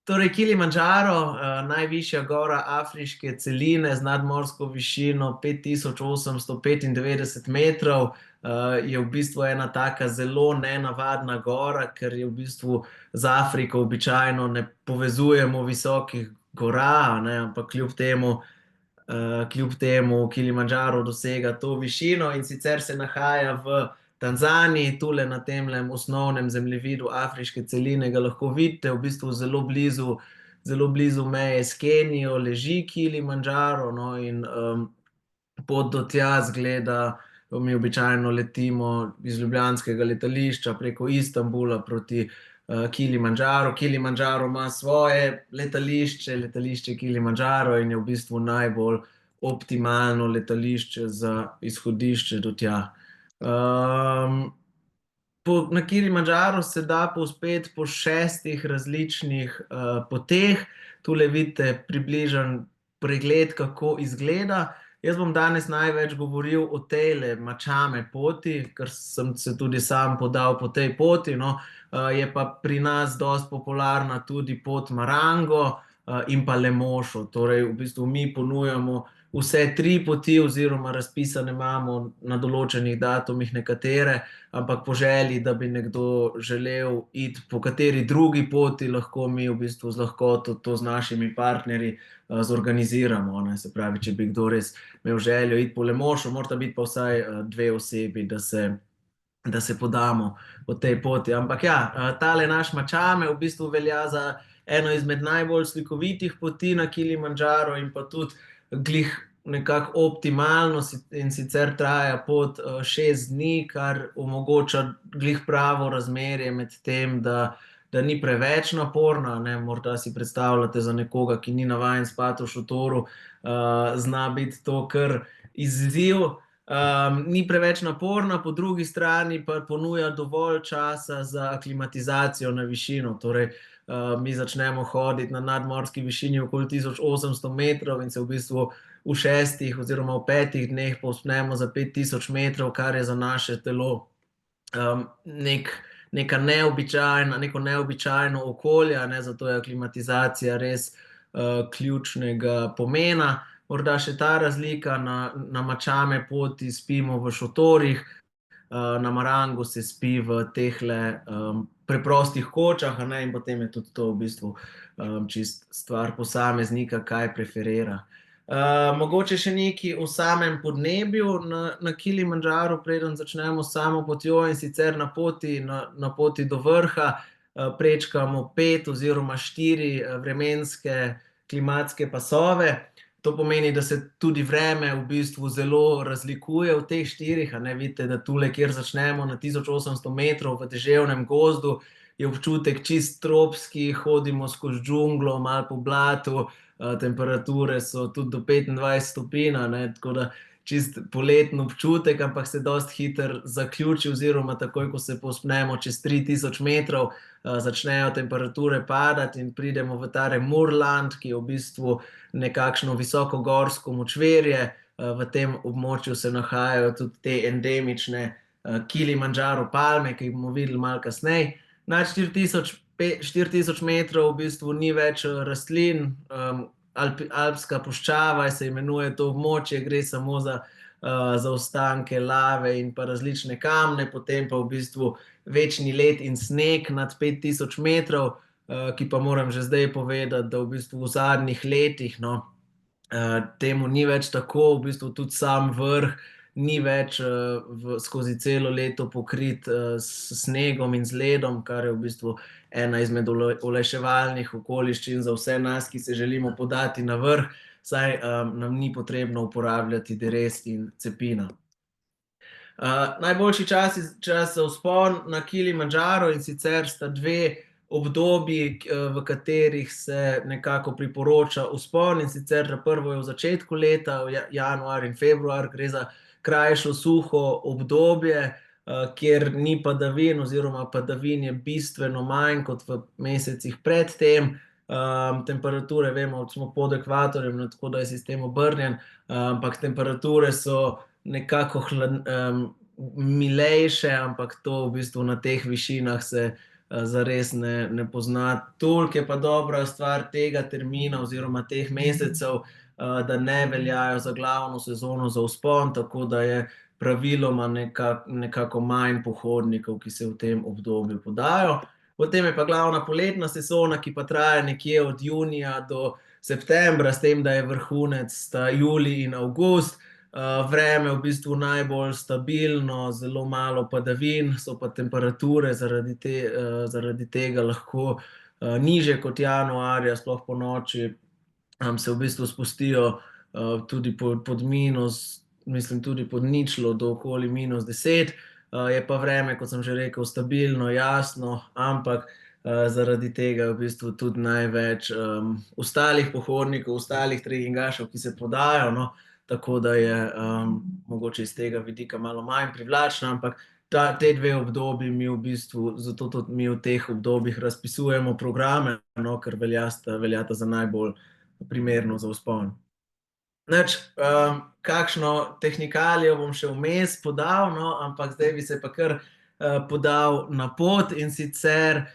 Torej, Kilimandžaro, najvišja gora afriške celine z nadmorsko višino 5895 metrov, je v bistvu ena taka zelo nenavadna gora, ker je v bistvu z Afriko običajno ne povezujemo visokih gora, ne, ampak kljub temu Kilimandžaro dosega to višino in sicer se nahaja v Tanzaniji, tule na temlem osnovnem zemljevidu afriške celine ga lahko vidite, v bistvu zelo blizu meje s Kenijo leži Kilimandžaro, no, in pot do tja zgleda, mi običajno letimo iz ljubljanskega letališča preko Istanbula proti Kilimandžaru. Kilimandžaro ima svoje letališče Kilimandžaro in je v bistvu najbolj optimalno letališče za izhodišče do tja. Na Kilimandžaru se da povzpeti po 6 različnih poteh. Tule vidite približen pregled, kako izgleda. Jaz bom danes največ govoril o tejle Machame poti, ker sem se tudi sam podal po tej poti, no. Je pa pri nas dosti popularna tudi pot Marango in pa Lemosho. Torej, v bistvu mi ponujamo vse 3 poti oziroma razpisane imamo na določenih datumih nekatere, ampak po želji, da bi nekdo želel iti po kateri drugi poti, lahko mi v bistvu z lahkoto to z našimi partnerji zorganiziramo, ne. Se pravi, če bi kdo res imel željo iti po Lemoshu, morata biti pa vsaj 2 osebi, da se podamo po tej poti. Ampak ja, tale naš Machame v bistvu velja za eno izmed najbolj slikovitih poti na Kilimandžaru in pa tudi glih nekako optimalno, in sicer traja pot 6 dni, kar omogoča glih pravo razmerje med tem, da ni preveč naporna, ne, morda si predstavljate za nekoga, ki ni navajen spati v šotoru, zna biti to kar izziv. Ni preveč naporna, po drugi strani pa ponuja dovolj časa za aklimatizacijo na višino, torej mi začnemo hoditi na nadmorski višini okoli 1800 metrov in se v bistvu v 6 oziroma v 5 dneh povzpnemo za 5000 metrov, kar je za naše telo neko neobičajno okolje, ne, zato je aklimatizacija res ključnega pomena. Morda še ta razlika, na Machame poti spimo v šotorih, na Marangu se spi v tehle preprostih kočah, a ne, in potem je tudi to v bistvu čist stvar posameznika, kaj preferira. Mogoče še nekaj o samem podnebju na Kilimandžaru, preden začnemo s samo potjo, in sicer na poti do vrha prečkamo 5 oziroma 4 vremenske klimatske pasove. To pomeni, da se tudi vreme v bistvu zelo razlikuje v teh 4, a ne, vidite, da tule, kjer začnemo na 1800 metrov v deževnem gozdu, je občutek čist tropski, hodimo skozi džunglo, malo po blatu, temperature so tudi do 25 stopinj, a ne, tako da čist poleten občutek, ampak se dosti hitro zaključi oziroma takoj, ko se povzpnemo čez 3000 metrov, začnejo temperature padati in pridemo v ta Murland, ki je v bistvu nekakšno visokogorsko močvirje. V tem območju se nahajajo tudi te endemične Kilimandžaro palme, ki jih bomo videli malo kasneje. Nad 4000 metrov v bistvu ni več rastlin, alpska puščava se imenuje to območje, gre samo za ostanke lave in pa različne kamne, potem pa v bistvu večni led in sneg nad 5000 metrov, ki pa moram že zdaj povedati, da v bistvu v zadnjih letih, no, temu ni več tako, v bistvu tudi sam vrh ni več skozi celo leto pokrit s snegom in z ledom, kar je v bistvu ena izmed olajševalnih okoliščin za vse nas, ki se želimo podati na vrh, saj nam ni potrebno uporabljati dreves in cepina. Najboljši čas za vzpon na Kilimandžaro, in sicer sta 2 obdobji, v katerih se nekako priporoča vzpon, in sicer prvo je v začetku leta, januar in februar, gre za krajšo suho obdobje, kjer ni padavin oziroma padavin je bistveno manj kot v mesecih pred tem. Temperature, vemo, smo pod ekvatorjem, tako da je sistem obrnjen, ampak temperature so nekako milejše, ampak to v bistvu na teh višinah se zares ne pozna. Toliko je pa dobra stvar tega termina oziroma teh mesecev, da ne veljajo za glavno sezono za vzpon, tako da je praviloma nekako manj pohodnikov, ki se v tem obdobju podajo. Potem je pa glavna poletna sezona, ki pa traja nekje od junija do septembra, s tem, da je vrhunec sta julij in avgust. Vreme je v bistvu najbolj stabilno, zelo malo padavin, so pa temperature zaradi tega lahko nižje kot januarja, sploh po noči, se v bistvu spustijo tudi pod minus, mislim tudi pod ničlo do okoli -10. Je pa vreme, kot sem že rekel, stabilno, jasno, ampak zaradi tega je v bistvu tudi največ ostalih pohodnikov, ostalih trekkingašev, ki se podajo, no, tako da je mogoče iz tega vidika malo manj privlačna, ampak te dve obdobji mi v bistvu, zato tudi mi v teh obdobjih razpisujemo programe, no, ker veljata za najbolj primerno za vzpon. Nič, kakšno tehnikalijo bom še vmes podal, no, ampak zdaj bi se pa kar podal na pot, in sicer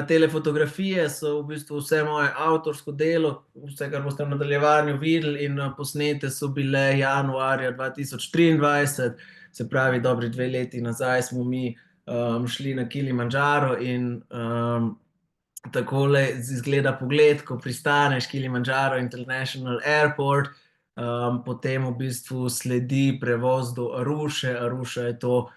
tele fotografije so v bistvu vse moje avtorsko delo, vse, kar boste v nadaljevanju videli, in posnete so bile januarja 2023, se pravi dobri 2 leti nazaj smo mi šli na Kilimandžaro in takole izgleda pogled, ko pristaneš Kilimandžaro International Airport. Potem v bistvu sledi prevoz do Aruše. Aruša je to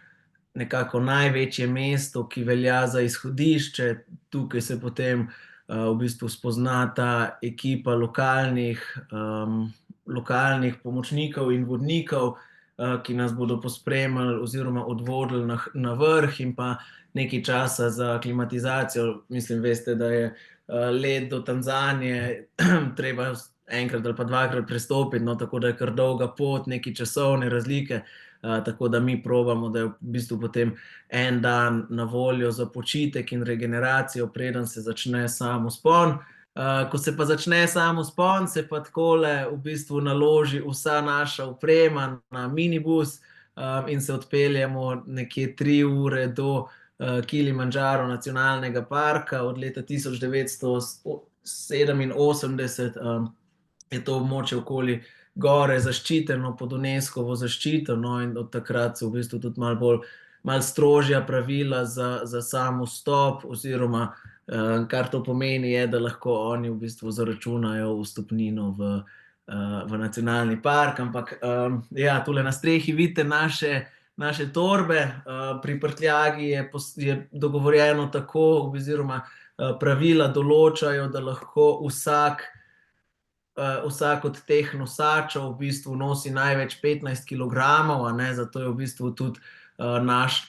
nekako največje mesto, ki velja za izhodišče. Tukaj se potem v bistvu spozna ta ekipa lokalnih pomočnikov in vodnikov, ki nas bodo pospremili oziroma odvodili na vrh, in pa nekaj časa za aklimatizacijo. Mislim, veste, da je let do Tanzanije treba enkrat ali pa dvakrat prestopiti, no, tako da je kar dolga pot, neke časovne razlike, tako da mi probamo, da je v bistvu potem en dan na voljo za počitek in regeneracijo, preden se začne sam vzpon. Ko se pa začne sam vzpon, se pa takole v bistvu naloži vsa naša oprema na minibus in se odpeljemo nekje 3 ure do Kilimandžaro nacionalnega parka. Od leta 1987 je to območje okoli gore zaščiteno pod Unescovo zaščito, no, in od takrat so v bistvu tudi malo strožja pravila za sam vstop, oziroma kar to pomeni, je, da lahko oni v bistvu zaračunajo vstopnino v nacionalni park. Ampak ja, tule na strehi vidite naše torbe. Pri prtljagi je dogovorjeno tako, oziroma pravila določajo, da lahko vsak od teh nosačev v bistvu nosi največ 15 kilogramov, zato je v bistvu tudi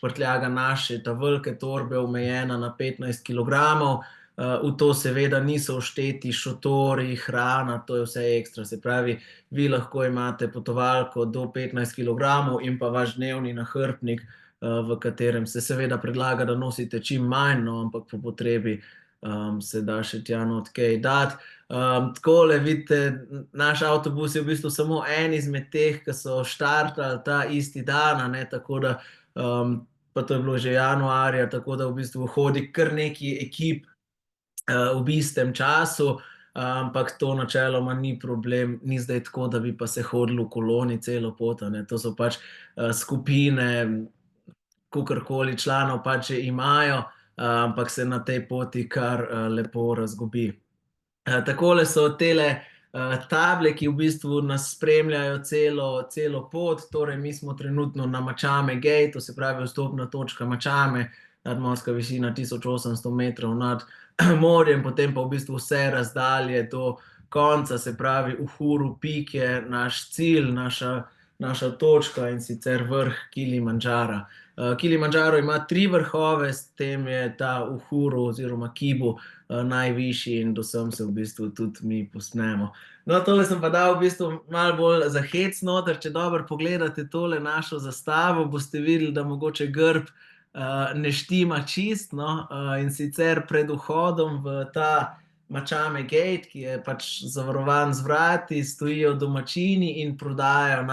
prtljaga naše ta velike torbe omejena na 15 kilogramov. V to seveda niso všteti šotori, hrana, to je vse ekstra. Se pravi, vi lahko imate potovalko do 15 kilogramov in pa vaš dnevni nahrbtnik, v katerem se seveda predlaga, da nosite čim manj, no, ampak po potrebi se da še tja not kaj dati. Takole vidite, naš avtobus je v bistvu samo en izmed teh, ki so štartali ta isti dan, tako da, pa to je bilo že januarja, tako da v bistvu hodi kar nekaj ekip ob istem času, ampak to načeloma ni problem, ni zdaj tako, da bi pa se hodilo v koloni celo pot, to so pač skupine, kakorkoli članov pač že imajo, ampak se na tej poti kar lepo razgobi. Takole so tele table, ki v bistvu nas spremljajo celo pot. Torej, mi smo trenutno na Machame Gate, to se pravi vstopna točka Machame, nadmorska višina 1800 metrov nad morjem, potem pa v bistvu vse razdalje do konca, se pravi Uhuru Peak je naš cilj, naša točka, in sicer vrh Kilimandžara. Kilimandžaro ima 3 vrhove, s tem je ta Uhuru oziroma Kibu najvišji, in do sem se v bistvu tudi mi povzpnemo. No, tole sem pa dal v bistvu malo bolj za hec noter. Če dobro pogledate tole našo zastavo, boste videli, da mogoče grb ne štima čisto, no, in sicer pred vhodom v ta Machame Gate, ki je pač zavarovan z vrati, stojijo domačini in prodajajo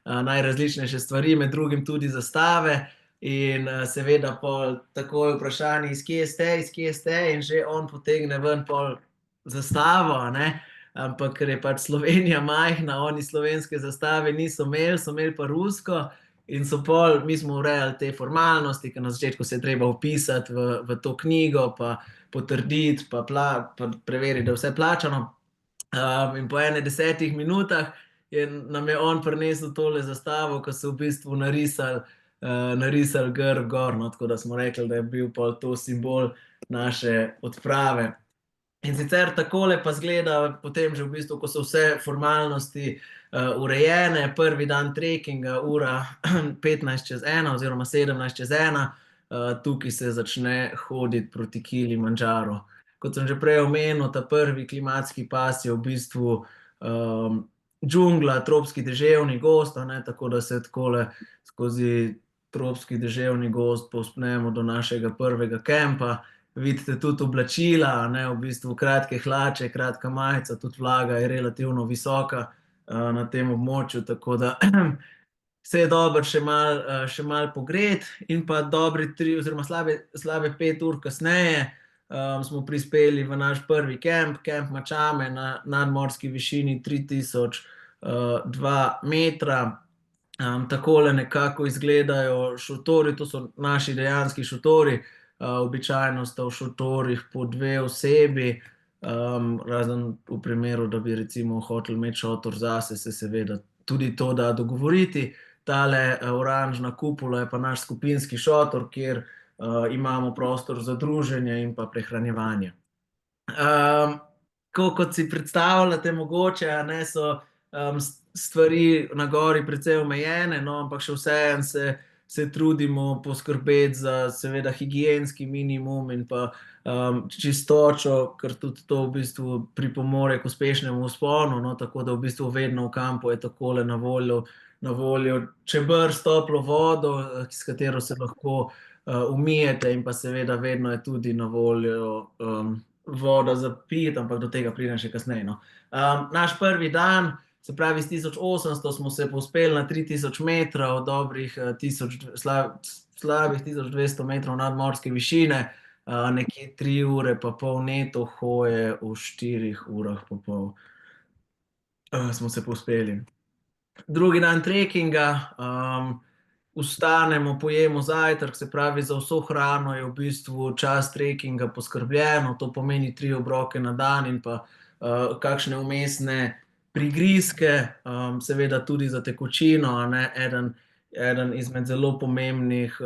najrazličnejše stvari, med drugim tudi zastave. In seveda pol takoj vprašanje, iz kje ste, in že on potegne ven pol zastavo, a ne. Ampak ker je pač Slovenija majhna, oni slovenske zastave niso imeli, so imeli pa rusko. In so pol, mi smo urejali te formalnosti, ker na začetku se je treba vpisati v to knjigo, pa potrditi, pa preveriti, da je vse plačano. In po ene 10 minutah nam je on prinesel tole zastavo, ko so v bistvu narisali grb gor, no, tako da smo rekli, da je bil pol to simbol naše odprave. In sicer takole pa izgleda potem že v bistvu, ko so vse formalnosti urejene, prvi dan trekinga, ura 1:15 oziroma 1:17, tukaj se začne hoditi proti Kilimandžaru. Kot sem že prej omenil, ta prvi klimatski pas je v bistvu džungla, tropski deževni gozd, a ne, tako da se takole skozi tropski deževni gozd povzpnemo do našega prvega kempa. Vidite tudi oblačila, a ne, v bistvu kratke hlače, kratka majica, tudi vlaga je relativno visoka na tem območju, tako da se je dobro še malo pogreti. In pa dobri 3 oziroma slabe 5 ur kasneje smo prispeli v naš prvi kemp, kemp Mačame na nadmorski višini 3002 metra. Takole nekako izgledajo šotori, to so naši dejanski šotori. Običajno sta v šotorih po 2 osebi, razen v primeru, da bi recimo hoteli imeti šotor zase, se seveda tudi to da dogovoriti. Tale oranžna kupola je pa naš skupinski šotor, kjer imamo prostor za druženje in pa prehranjevanje. Kot si predstavljate mogoče, a ne, so stvari na gori precej omejene, no, ampak še vseeno se trudimo poskrbeti za seveda higienski minimum in pa čistočo, ker tudi to v bistvu pripomore k uspešnemu vzponu, no, tako da v bistvu vedno v kampu je takole na voljo čeber s toplo vodo, s katero se lahko umijete, in pa seveda vedno je tudi na voljo voda za piti, ampak do tega pridem še kasneje, no. Naš prvi dan, se pravi s 1800 smo se povzpeli na 3000 metrov, dobrih slabih 1200 metrov nadmorske višine, nekje 3 ure pa pol neto hoje v 4 urah pa pol smo se povzpeli. Drugi dan trekinga, vstanemo, pojemo zajtrk, se pravi za vso hrano je v bistvu čas trekinga poskrbljeno, to pomeni 3 obroke na dan in pa kakšne vmesne prigrizke, seveda tudi za tekočino, a ne, eden izmed zelo pomembnih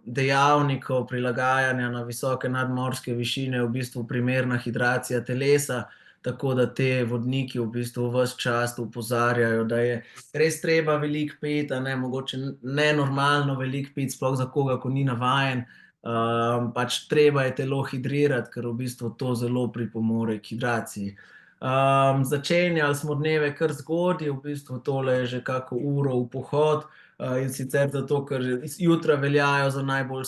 dejavnikov prilagajanja na visoke nadmorske višine je v bistvu primerna hidracija telesa, tako da te vodniki v bistvu ves čas opozarjajo, da je res treba veliko piti, a ne, mogoče nenormalno veliko piti, sploh za koga, ko ni navajen. Pač treba je telo hidrirati, ker v bistvu to zelo pripomore k hidraciji. Začenjali smo dneve kar zgodaj, v bistvu tole je že kako uro v pohod, in sicer zato, ker jutra veljajo za najbolj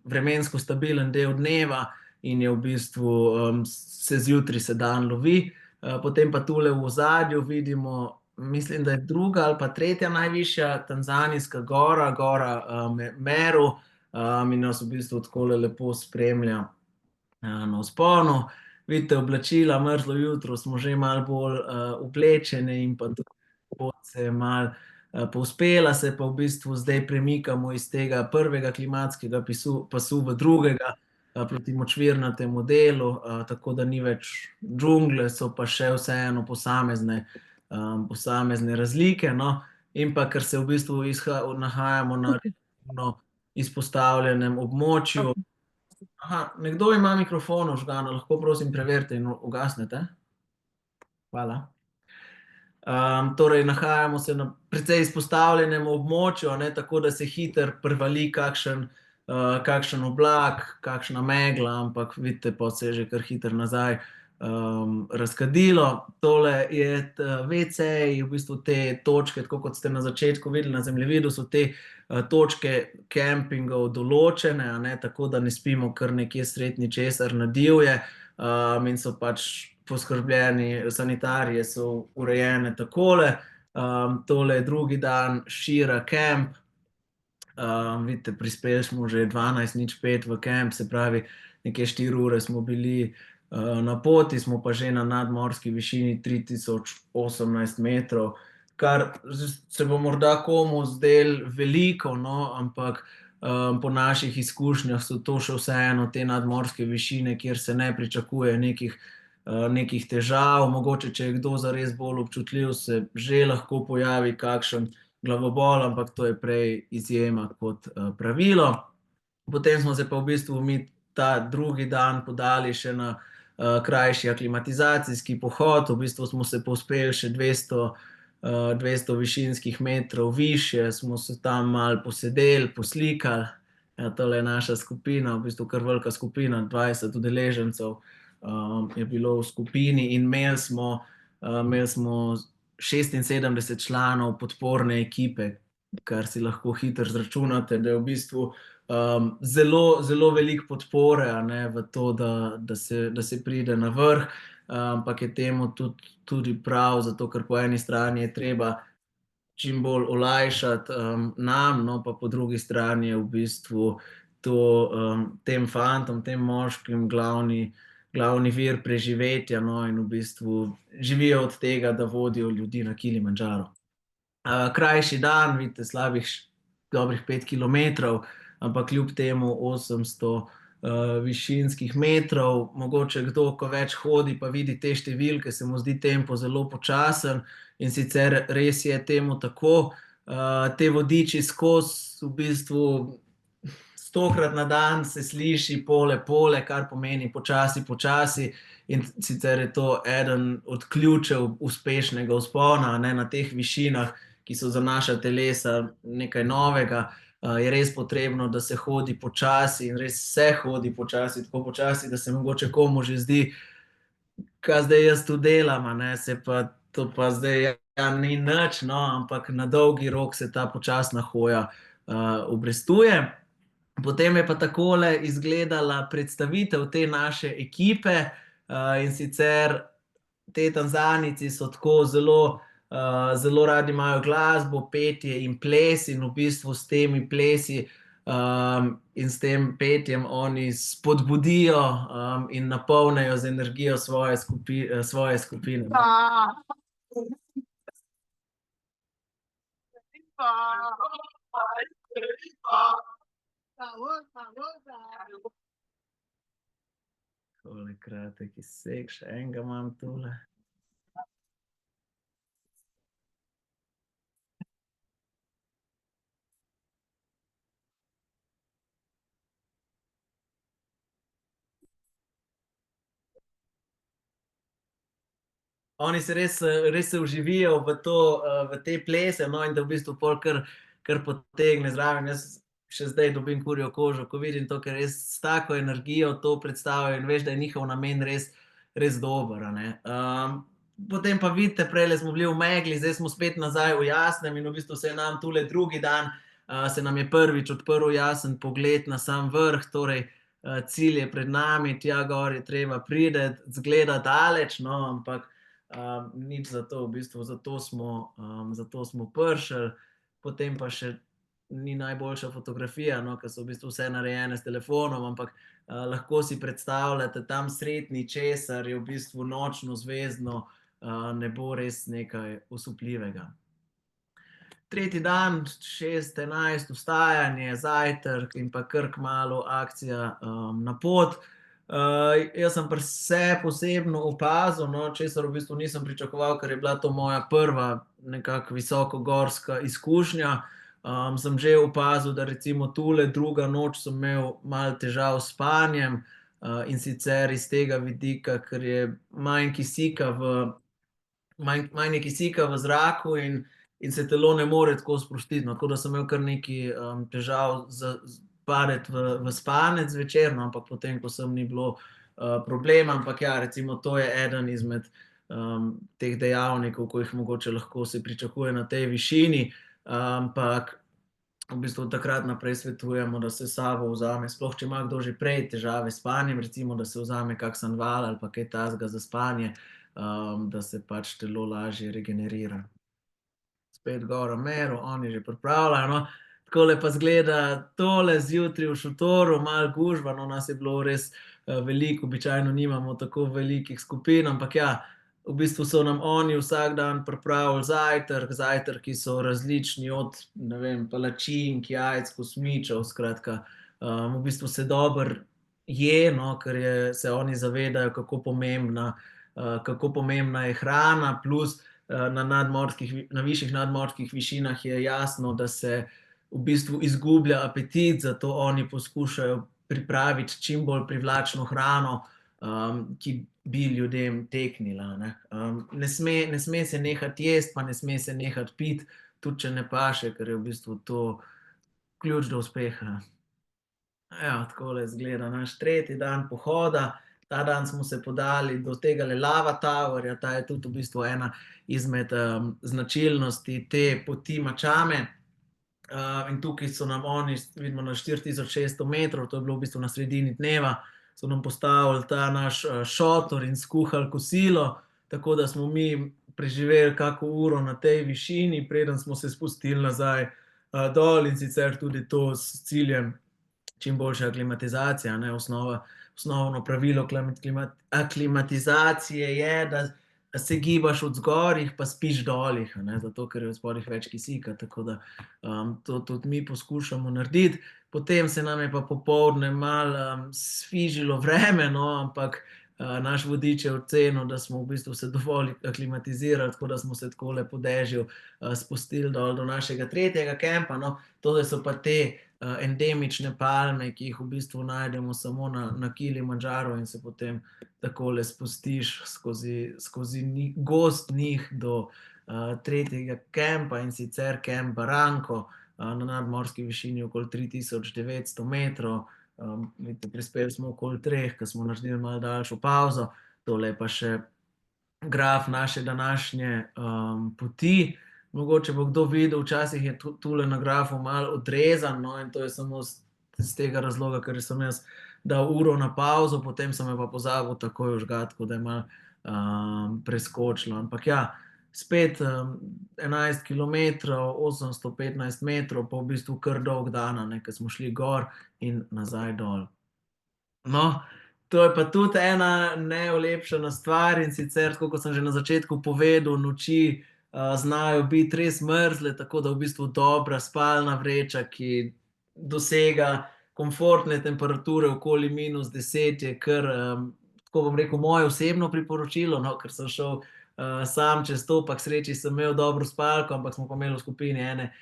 vremensko stabilen del dneva in je v bistvu zjutraj se dan lovi. Potem pa tule v ozadju vidimo, mislim, da je druga ali pa tretja najvišja tanzanijska gora, gora Meru, in nas v bistvu takole lepo spremlja na vzponu. Vidite oblačila, mrzlo jutro, smo že malo bolj oblečene in pa tudi pot se je malo povzpela, se pa v bistvu zdaj premikamo iz tega prvega klimatskega pasu v drugega, proti močvirnatemu delu, tako da ni več džungle, so pa še vseeno posamezne razlike, no. In pa ker se v bistvu nahajamo na relativno izpostavljenem območju. Nekdo ima mikrofon vžgan, lahko prosim preverite in ugasnete? Hvala. Torej nahajamo se na precej izpostavljenem območju, a ne, tako da se hitro privali kakšen oblak, kakšna megla, ampak vidite, pol se je že kar hitro nazaj razkadilo. Tole je WC, v bistvu te točke, tako kot ste na začetku videli na zemljevidu, so te točke kempingov določene, a ne, tako da ne spimo kar nekje sredi ničesar na divje, in so pač poskrbljeni, sanitarije so urejene takole. Tole je drugi dan Shira Camp. Vidite, prispeli smo že 12:05 v kamp, se pravi, nekje 4 ure smo bili na poti, smo pa že na nadmorski višini 3018 metrov, kar se bo morda komu zdelo veliko, no, ampak po naših izkušnjah so to še vseeno te nadmorske višine, kjer se ne pričakuje nekih težav. Mogoče, če je kdo zares bolj občutljiv, se že lahko pojavi kakšen glavobol, ampak to je prej izjema kot pravilo. Potem smo se pa v bistvu mi ta drugi dan podali še na krajši aklimatizacijski pohod. V bistvu smo se povzpeli še 200 višinskih metrov višje, smo se tam malo posedeli, poslikali. Ja, tole je naša skupina, v bistvu kar velika skupina, 20 udeležencev je bilo v skupini in imeli smo 76 članov podporne ekipe, kar si lahko hitro izračunate, da je v bistvu zelo, zelo veliko podpore, a ne, v to, da se pride na vrh, ampak je temu tudi prav, zato ker po eni strani je treba čim bolj olajšati nam, no, pa po drugi strani je v bistvu to tem fantom, tem moškim glavni vir preživetja, no, in v bistvu živijo od tega, da vodijo ljudi na Kilimandžaro. Krajši dan, vidite, dobrih 5 kilometrov, ampak kljub temu 800 višinskih metrov. Mogoče kdo, ko več hodi, pa vidi te številke, se mu zdi tempo zelo počasen, in sicer res je temu tako. Te vodiči skozi v bistvu 100-krat na dan se sliši pole, pole, kar pomeni počasi, počasi, in sicer je to eden od ključev uspešnega vzpona, a ne, na teh višinah, ki so za naša telesa nekaj novega. Je res potrebno, da se hodi počasi, in res se hodi počasi, tako počasi, da se mogoče komu že zdi, kaj zdaj jaz tu delam, a ne, to pa zdaj ni nič, no, ampak na dolgi rok se ta počasna hoja obrestuje. Potem je pa takole izgledala predstavitev te naše ekipe, in sicer ti Tanzanijci so tako zelo radi imajo glasbo, petje in ples, in v bistvu s temi plesi in s tem petjem oni spodbudijo in napolnijo z energijo svoje skupine. Tole kratek izsek, še enega imam tule. Oni se res se vživijo v te plese, no, in da v bistvu pol kar potegne zraven. Jaz še zdaj dobim kurjo kožo, ko vidim to, ker res s tako energijo to predstavijo in veš, da je njihov namen res dober, a ne. Potem pa vidite, prejle smo bili v megli, zdaj smo spet nazaj v jasnem, in v bistvu se je nam tule drugi dan, se nam je prvič odprl jasen pogled na sam vrh, torej cilj je pred nami, tja gor je treba priti, izgleda daleč, no, ampak nič zato, v bistvu zato smo prišli. Potem pa še ni najboljša fotografija, no, ker so v bistvu vse narejene s telefonom, ampak lahko si predstavljate, tam sredi ničesar je v bistvu nočno zvezdno nebo, res nekaj osupljivega. Tretji dan, 6:11, vstajanje, zajtrk in pa kar kmalu akcija na pot. Jaz sem pri sebi osebno opazil, no, česar v bistvu nisem pričakoval, ker je bila to moja prva nekako visokogorska izkušnja. Sem že opazil, da recimo tule druga noč sem imel malo težav s spanjem, in sicer iz tega vidika, ker je manj je kisika v zraku in se telo ne more tako sprostiti, no, tako da sem imel kar nekaj težav padeti v spanec zvečer, no, ampak potem, ko sem, ni bilo problema. Ampak ja, recimo to je eden izmed teh dejavnikov, ko jih mogoče lahko se pričakuje na tej višini, ampak v bistvu od takrat naprej svetujemo, da se s sabo vzame, sploh če ima kdo že prej težave s spanjem, recimo, da se vzame kakšen val ali pa kaj takega za spanje, da se pač telo lažje regenerira. Spet gor Ameru, on je že pripravljen, no. Takole pa izgleda tole zjutraj v šotoru, malo gužva, no, nas je bilo res veliko, običajno nimamo tako velikih skupin, ampak ja, v bistvu so nam oni vsak dan pripravili zajtrk, zajtrki so različni, od, ne vem, palačink, jajc, kosmičev, skratka, v bistvu se dobro je, no, ker se oni zavedajo, kako pomembna je hrana, plus na višjih nadmorskih višinah je jasno, da se v bistvu izgublja apetit, zato oni poskušajo pripraviti čim bolj privlačno hrano, ki bi ljudem teknila, ne. Ne sme se nehati jesti, pa ne sme se nehati piti, tudi če ne paše, ker je v bistvu to ključ do uspeha. Evo, takole izgleda naš tretji dan pohoda. Ta dan smo se podali do tegale Lava Towerja, ta je tudi v bistvu ena izmed značilnosti te poti Mačame. In tukaj so nam oni, vidimo, na 4600 metrov, to je bilo v bistvu na sredini dneva, so nam postavili ta naš šotor in skuhali kosilo, tako da smo mi preživeli kako uro na tej višini, preden smo se spustili nazaj dol, in sicer tudi to s ciljem čim boljša aklimatizacija, ne. Osnovno pravilo aklimatizacije je, da se gibaš v zgorih pa spiš dolih, a ne, zato ker je v spodnjih več kisika, tako da to tudi mi poskušamo narediti. Potem se nam je pa popoldne malo sfižilo vreme, no, ampak naš vodič je ocenil, da smo v bistvu se dovolj aklimatizirali, tako da smo se takole po dežju spustili dol do našega tretjega kampa, no. Tole so pa te endemične palme, ki jih v bistvu najdemo samo na Kilimandžaru, in se potem takole spustiš skozi gost njih do tretjega kampa, in sicer kamp Barranco, na nadmorski višini okoli 3900 metrov. Vidite, prispeli smo okoli 3, ker smo naredili malo daljšo pavzo. Tole je pa še graf naše današnje poti. Mogoče bo kdo videl, včasih je tule na grafu malo odrezan, no, in to je samo iz tega razloga, ker sem jaz dal uro na pavzo, potem sem jo pa pozabil takoj vžgati, tako da je malo preskočilo. Ampak ja, spet 11 kilometrov, 815 metrov, pa v bistvu kar dolg dan, a ne, ker smo šli gor in nazaj dol. No, to je pa tudi ena neolepšana stvar, in sicer, tako kot sem že na začetku povedal, noči znajo biti res mrzle, tako da v bistvu dobra spalna vreča, ki dosega komfortne temperature okoli -10, je kar, tako bom rekel, moje osebno priporočilo, no, ker sem šel sam čez to, pa k sreči sem imel dobro spalko, ampak smo pa imeli v skupini ene,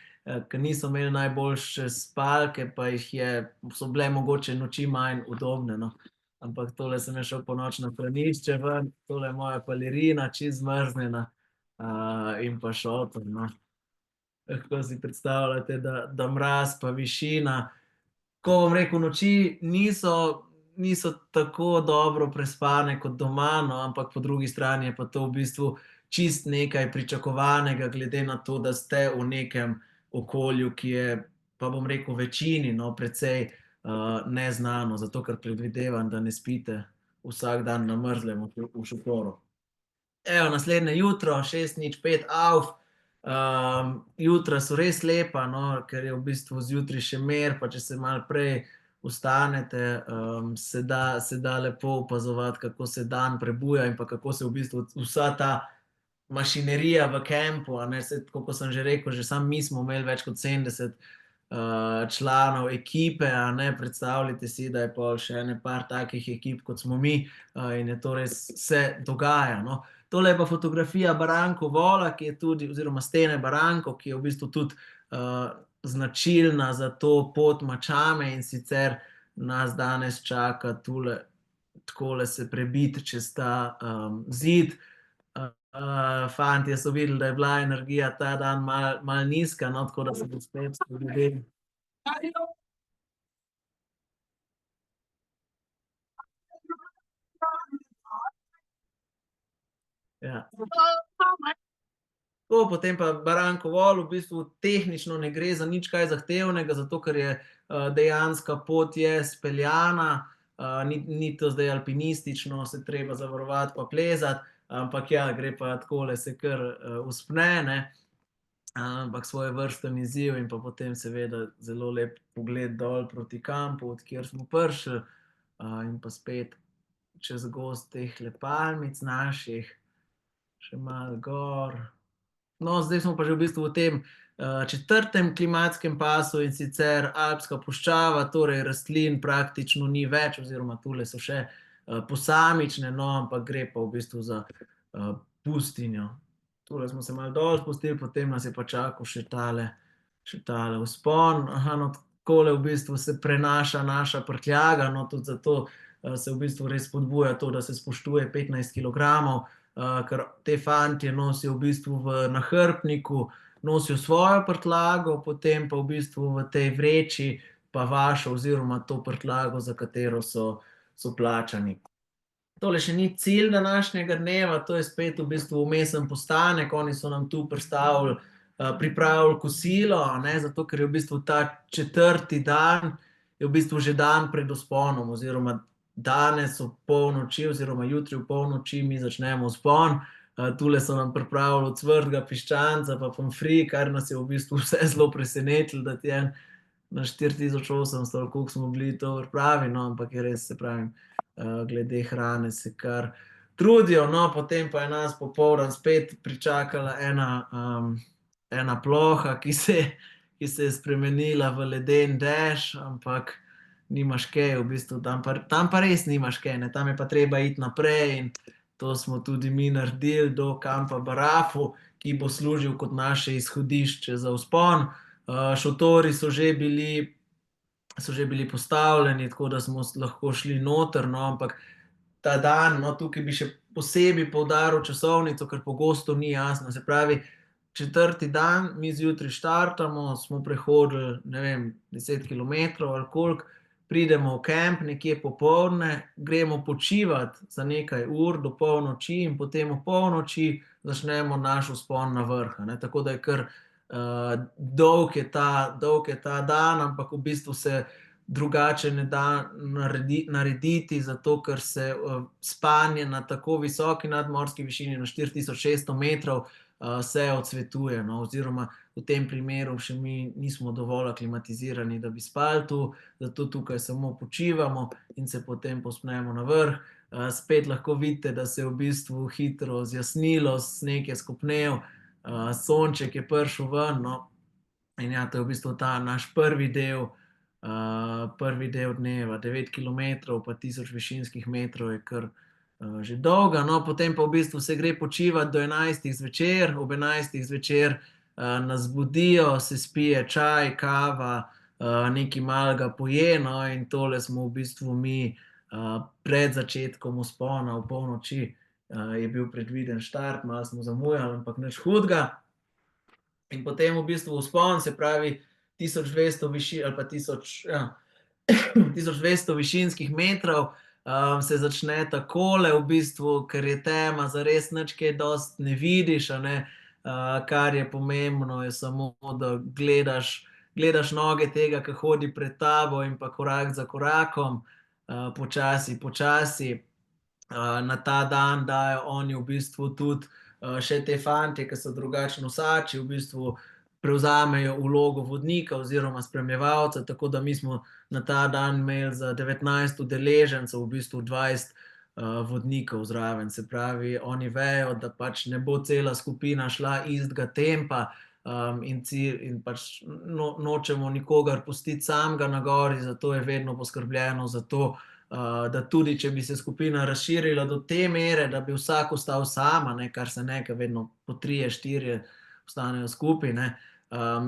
ki niso imeli najboljše spalke, pa so bile mogoče noči manj udobne, no. Ampak tole sem jaz šel ponoči na planišče ven, tole je moja balerina, čisto zmrznjena, in pa šotor, no. Lahko si predstavljate, da mraz pa višina, ko bom rekel, noči niso tako dobro prespane kot doma, no, ampak po drugi strani je pa to v bistvu čisto nekaj pričakovanega, glede na to, da ste v nekem okolju, ki je, pa bom rekel, večini, no, precej neznano, zato ker predvidevam, da ne spite vsak dan na mrzlem v šotoru. Evo, naslednje jutro, 6:05 auf. Jutra so res lepa, no, ker je v bistvu zjutraj še mir, pa če se malo prej vstanete, se da lepo opazovati, kako se dan prebuja in pa kako se v bistvu vsa ta mašinerija v kampu, a ne, saj tako kot sem že rekel, že samo mi smo imeli več kot 70 članov ekipe, a ne, predstavljajte si, da je pol še ene par takih ekip, kot smo mi, in je to res se dogaja, no. Tole je pa fotografija Barranco Vola, ki je tudi, oziroma stene Barranco, ki je v bistvu tudi značilna za to pot Mačame, in sicer nas danes čaka tule, takole se prebiti čez ta zid. Fantje so videli, da je bila energija ta dan malo nizka, no, tako da se bo spet ljudem. Ja. Tako, potem pa Barranco Vol, v bistvu tehnično ne gre za nič kaj zahtevnega, zato ker je dejanska pot je speljana, ni to zdaj alpinistično, se treba zavarovati pa plezati, ampak ja, gre pa takole se kar vzpne, ne. ampak svojevrsten izziv in pa potem seveda zelo lep pogled dol proti kampu, od kjer smo prišli, in pa spet čez gozd tehle palmic naših, še malo gor. No, zdaj smo pa že v bistvu v tem četrtem klimatskem pasu, in sicer Alpska puščava, torej rastlin praktično ni več, oziroma tule so še posamične, no, ampak gre pa v bistvu za pustinjo. Tule smo se malo dol spustili, potem nas je pa čakal še tale vzpon. Aha, no, takole v bistvu se prenaša naša prtljaga, no, tudi zato se v bistvu res spodbuja to, da se spoštuje 15 kilogramov, ker te fantje nosijo v bistvu v nahrbtniku, nosijo svojo prtljago, potem pa v bistvu v tej vreči pa vašo oziroma to prtljago, za katero so plačani. Tole še ni cilj današnjega dneva, to je spet v bistvu vmesen postanek. Oni so nam tu pripravili kosilo, a ne, zato ker je v bistvu ta četrti dan je v bistvu že dan pred vzponom, oziroma danes ob polnoči oziroma jutri ob polnoči mi začnemo vzpon. Tule so nam pripravili ocvrtega piščanca pa pomfri, kar nas je v bistvu vse zelo presenetilo, da ti en na 4800 ali koliko smo bili to pripravi, no, ampak je res, se pravim, glede hrane se kar trudijo. No, potem pa je nas popoldan spet pričakala ena ploha, ki se je spremenila v leden dež, ampak nimaš kaj, v bistvu tam pa res nimaš kaj, ne, tam je pa treba iti naprej in to smo tudi mi naredili do kampa Barafu, ki bo služil kot naše izhodišče za vzpon. Šotori so že bili postavljeni, tako da smo lahko šli noter, no, ampak ta dan, no, tukaj bi še posebej poudaril časovnico, ker pogosto ni jasno. Se pravi, četrti dan, mi zjutraj štartamo, smo prehodili, ne vem, 10 kilometrov ali koliko, pridemo v kamp nekje popoldne, gremo počivat za nekaj ur do polnoči in potem ob polnoči začnemo naš vzpon na vrh, a ne. Tako da je kar dolg je ta dan, ampak v bistvu se drugače ne da narediti, zato ker se spanje na tako visoki nadmorski višini, na 4600 metrov, se odsvetuje, no, oziroma v tem primeru še mi nismo dovolj aklimatizirani, da bi spali tu, zato tukaj samo počivamo in se potem povzpnemo na vrh. Spet lahko vidite, da se je v bistvu hitro zjasnilo, sneg je skopnel, sonček je prišel ven, no, in ja, to je v bistvu ta naš prvi del dneva. 9 kilometrov pa 1000 višinskih metrov je kar že dolga, no, potem pa v bistvu se gre počivat do 11 zvečer. Ob 11 zvečer nas zbudijo, se spije čaj, kava, nekaj malega poje, no, in tole smo v bistvu mi pred začetkom vzpona ob polnoči. Je bil predviden štart, malo smo zamujali, ampak nič hudega. In potem v bistvu vzpon, se pravi 1200 ali pa 1200 višinskih metrov, se začne takole v bistvu, ker je tema, zares nič kaj dosti ne vidiš, a ne. Kar je pomembno, je samo, da gledaš noge tega, ke hodi pred tabo, in pa korak za korakom, počasi, počasi. Na ta dan dajo oni v bistvu tudi še te fantje, ke so drugače nosači, v bistvu prevzamejo vlogo vodnika oziroma spremljevalca, tako da mi smo na ta dan imeli za 19 udeležencev v bistvu 20 vodnikov zraven. Se pravi, oni vejo, da pač ne bo cela skupina šla istega tempa, in pač nočemo nikogar pustiti samega na gori, zato je vedno poskrbljeno za to, da tudi če bi se skupina razširila do te mere, da bi vsak ostal sam, a ne, kar se ne, ke vedno po trije, štirje ostanejo skupaj, ne,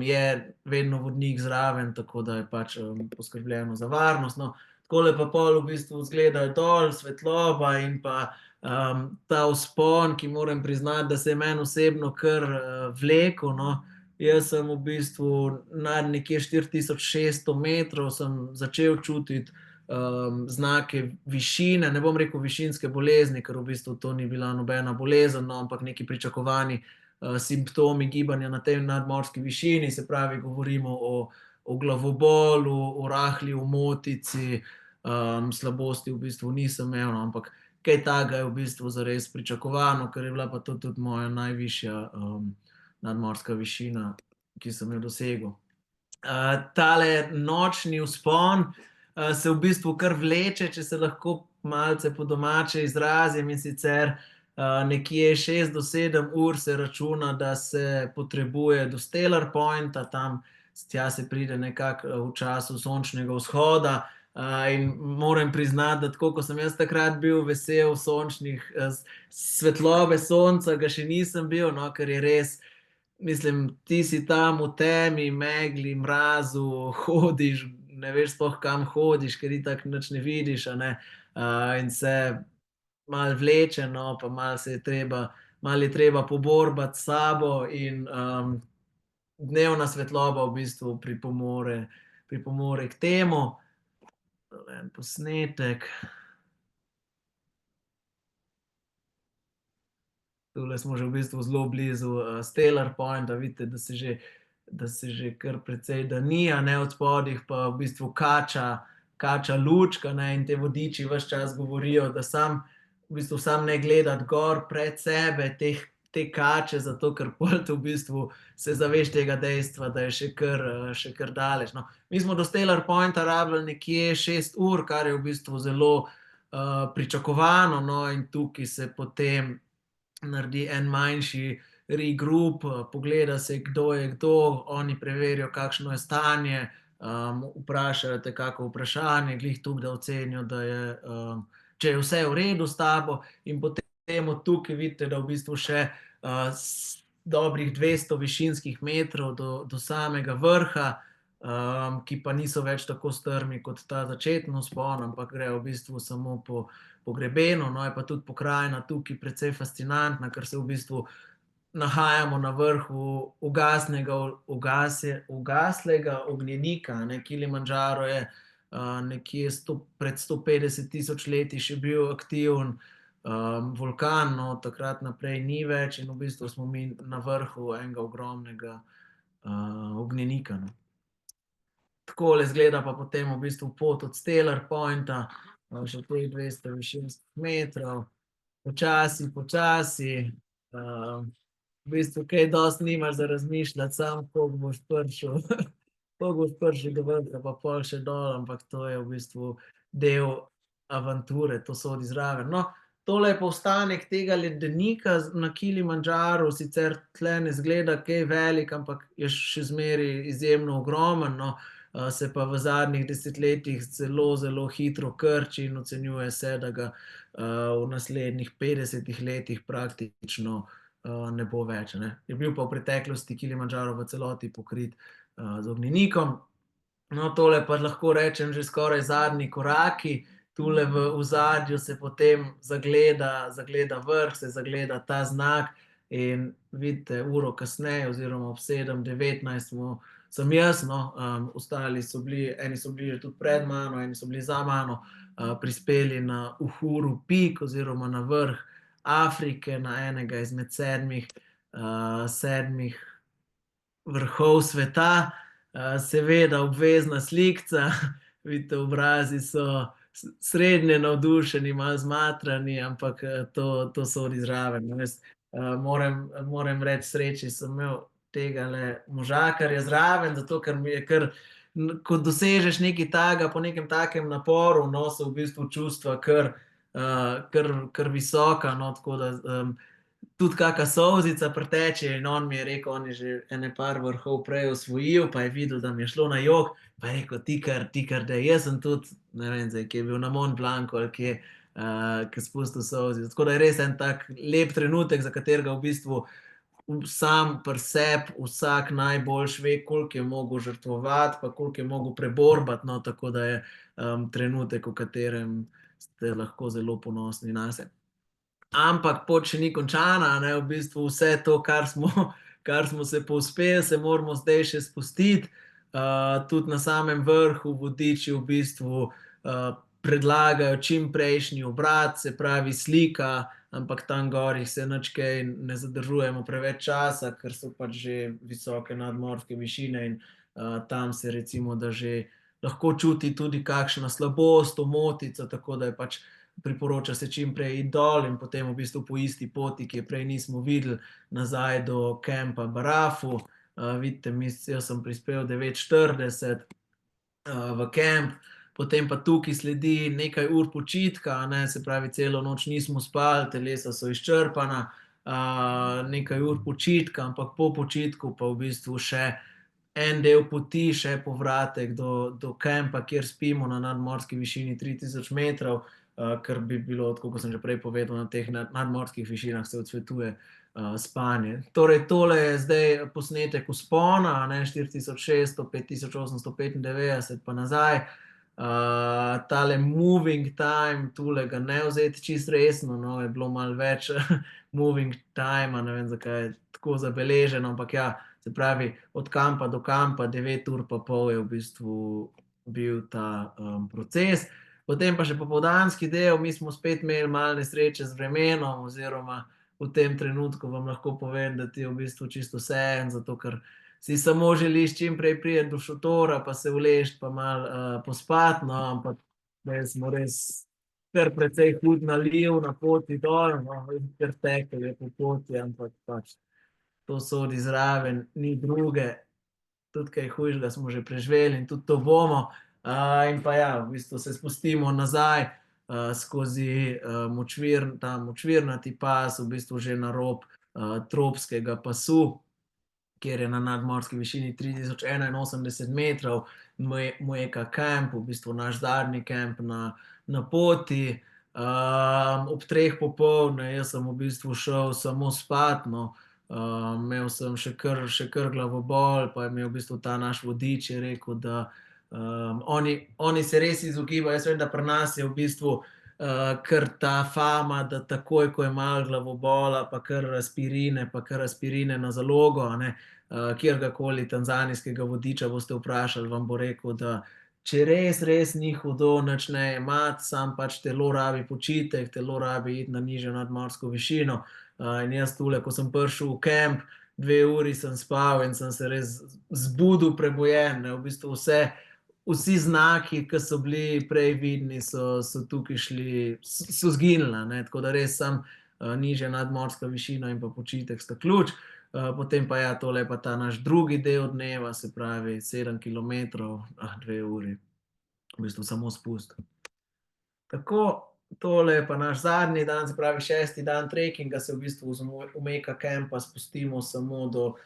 je vedno vodnik zraven, tako da je pač poskrbljeno za varnost, no. Takole pa pol v bistvu izgleda dol, svetloba in pa ta vzpon, ki moram priznati, da se je meni osebno kar vlekel, no. Jaz sem v bistvu na nekje 4600 metrov sem začel čutiti znake višine, ne bom rekel višinske bolezni, ker v bistvu to ni bila nobena bolezen, no, ampak neki pričakovani simptomi gibanja na tej nadmorski višini, se pravi, govorimo o glavobolu, o rahli omotici, slabosti v bistvu nisem imel, no, ampak kaj takega je v bistvu zares pričakovano, ker je bila pa to tudi moja najvišja nadmorska višina, ki sem jo dosegel. Tale nočni vzpon se v bistvu kar vleče, če se lahko malce po domače izrazim, in sicer nekje 6 do 7 ur se računa, da se potrebuje do Stellar Pointa, tam tja se pride nekako v času sončnega vzhoda. In moram priznati, da tako, ko sem jaz takrat bil vesel svetlobe sonca, ga še nisem bil, no, ker je res, mislim, ti si tam v temi, megli, mrazu, hodiš, ne veš sploh, kam hodiš, ker itak nič ne vidiš, a ne. In se malo vleče, no, pa malo je treba poborbati s sabo in dnevna svetloba v bistvu pripomore k temu. En posnetek. Tule smo že v bistvu zelo blizu Stellar Pointa, vidite, da se že kar precej dani, a ne, od spodaj pa v bistvu kača lučk, a ne, in ti vodiči ves čas govorijo, da v bistvu samo ne gledati gor pred sebe, te kače, zato ker pol te v bistvu se zaveš tega dejstva, da je še kar daleč, no. Mi smo do Stellar Pointa rabili nekje 6 ur, kar je v bistvu zelo pričakovano, no, in tukaj se potem naredi en manjši regroup, pogleda se, kdo je kdo, oni preverijo, kakšno je stanje, vprašajo te kako vprašanje, glih toliko, da ocenijo, če je vse v redu s tabo, in potem od tukaj vidite, da v bistvu še dobrih 200 višinskih metrov do samega vrha, ki pa niso več tako strmi kot ta začetni vzpon, ampak grejo v bistvu samo po grebenu, no, je pa tudi pokrajina tukaj precej fascinantna, ker se v bistvu nahajamo na vrhu ugaslega ognjenika, a ne. Kilimandžaro je nekje pred 150 tisoč leti še bil aktiven vulkan, no, od takrat naprej ni več in v bistvu smo mi na vrhu enega ogromnega ognjenika, no. Takole izgleda pa potem v bistvu pot od Stellar Pointa, še teh 200 višinskih metrov, počasi, v bistvu kaj dosti nimaš za razmišljati, samo koliko boš prišel, koliko boš prišel do vrha, pa pol še dol, ampak to je v bistvu del avanture, to sodi zraven. No, tole je pa ostanek tega ledenika na Kilimandžaru, sicer tule ne izgleda kaj velik, ampak je še zmeraj izjemno ogromen, no. Se pa v zadnjih desetletjih zelo, zelo hitro krči in ocenjuje se, da ga v naslednjih 50 letih praktično ne bo več, a ne. Je bil pa v preteklosti Kilimandžaro v celoti pokrit z ognjenikom. No, tole pa lahko rečem že skoraj zadnji koraki, tule v ozadju se potem zagleda vrh, se zagleda ta znak in vidite, uro kasneje oziroma ob 7:19 sem jaz, no, ostali so bili, eni so bili že tudi pred mano, eni so bili za mano, prispeli na Uhuru Peak oziroma na vrh Afrike, na enega izmed sedmih vrhov sveta. Seveda obvezna slikca, vidite, obrazi so srednje navdušeni, malo zmatrani, ampak to sodi zraven, no. Jaz moram reči, k sreči sem imel tegale možakarja zraven, zato ker mi je kar, ko dosežeš nekaj takega po nekem takem naporu, no, so v bistvu čustva kar visoka, no, tako da tudi kaka solzica priteče in on mi je rekel, on je že ene par vrhov prej osvojil, pa je videl, da mi je šlo na jok, pa je rekel: ti kar daj." Jaz sem tudi, ne vem zdaj, kje je bil, na Mont Blancu ali kje, ke spustil solzico, tako da je res en tak lep trenutek, za katerega v bistvu sam pri sebi vsak najboljše ve, koliko je mogel žrtvovati pa koliko je mogel preborbati, no, tako da je trenutek, v katerem ste lahko zelo ponosni nase. Ampak pot še ni končana, a ne, v bistvu vse to, kar smo se povzpeli, se moramo zdaj še spustiti. Tudi na samem vrhu vodiči v bistvu predlagajo čimprejšnji obrat, se pravi slika, ampak tam gor jih se nič kaj ne zadržujemo preveč časa, ker so pač že visoke nadmorske višine in tam se recimo, da že lahko čuti tudi kakšna slabost, omotica, tako da je pač priporoča se čim prej iti dol in potem v bistvu po isti poti, ki je prej nismo videli, nazaj do kampa Barafu. Vidite, jaz sem prispel 9:40 v kamp, potem pa tukaj sledi nekaj ur počitka, ne, se pravi, celo noč nismo spali, telesa so izčrpana, nekaj ur počitka, ampak po počitku pa v bistvu še en del poti, še povratek do kampa, kjer spimo na nadmorski višini 3000 metrov, ker bi bilo, tako kot sem že prej povedal, na teh nadmorskih višinah se odsvetuje spanje. Torej, tole je zdaj posnetek vzpona, 4600, 5895 pa nazaj. Tale moving time, tule ga ne vzeti čisto resno, no, je bilo malo več moving time, ne vem, zakaj je tako zabeleženo, ampak ja, se pravi, od kampa do kampa, 9 ur pa pol je v bistvu bil ta proces. Potem pa še popoldanski del, mi smo spet imeli malo nesreče z vremenom, oziroma v tem trenutku vam lahko povem, da ti je v bistvu čisto vseeno, zato ker si samo želiš čim prej priti do šotora, pa se uležati, pa malo pospati, no, ampak zdaj smo res kar precej hud naliv na poti dol, no, ker tekel je po poti, ampak pač to sodi zraven, ni druge. Tudi kaj hujšega smo že preživeli in tudi to bomo. In pa ja, v bistvu se spustimo nazaj skozi ta močvirnati pas, v bistvu že na rob tropskega pasu, kjer je na nadmorski višini 3081 metrov, Mweka Camp, v bistvu naš zadnji kamp na poti. Ob 3 popoldne, jaz sem v bistvu šel samo spat, no. Imel sem še kar glavobol, pa je mi v bistvu ta naš vodič je rekel, da oni se res izogibajo. Jaz vem, da pri nas je v bistvu kar ta fama, da takoj, ko je malo glavobola, pa kar aspirine na zalogo, a ne. Kjerkoli tanzanijskega vodiča boste vprašali, vam bo rekel, da če res ni hudo, nič ne jemati, samo pač telo rabi počitek, telo rabi iti na nižjo nadmorsko višino. In jaz tule, ko sem prišel v kamp, 2 uri sem spal in sem se res zbudil prebojen, ne, v bistvu vsi znaki, ki so bili prej vidni, so tukaj so zginili, ne, tako da res samo nižja nadmorska višina in pa počitek sta ključ. Potem pa ja, tole je pa ta naš drugi del dneva, se pravi 7 kilometrov, 2 uri, v bistvu samo spust. Tako, tole je pa naš zadnji dan, se pravi 6. dan trekinga, se v bistvu z Mweka Campa spustimo samo do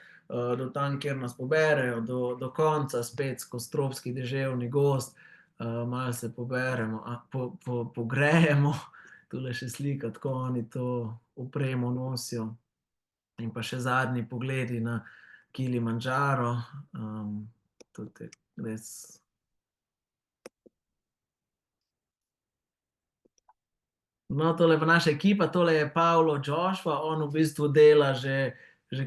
tam, kjer nas poberejo, do konca, spet skozi tropski deževni gozd, malo se poberemo, pogrejemo, tule še slika, tako oni to opremo nosijo. In pa še zadnji pogledi na Kilimandžaro, tudi res. No, tole je pa naša ekipa, tole je Pavlo Joshua, on v bistvu dela že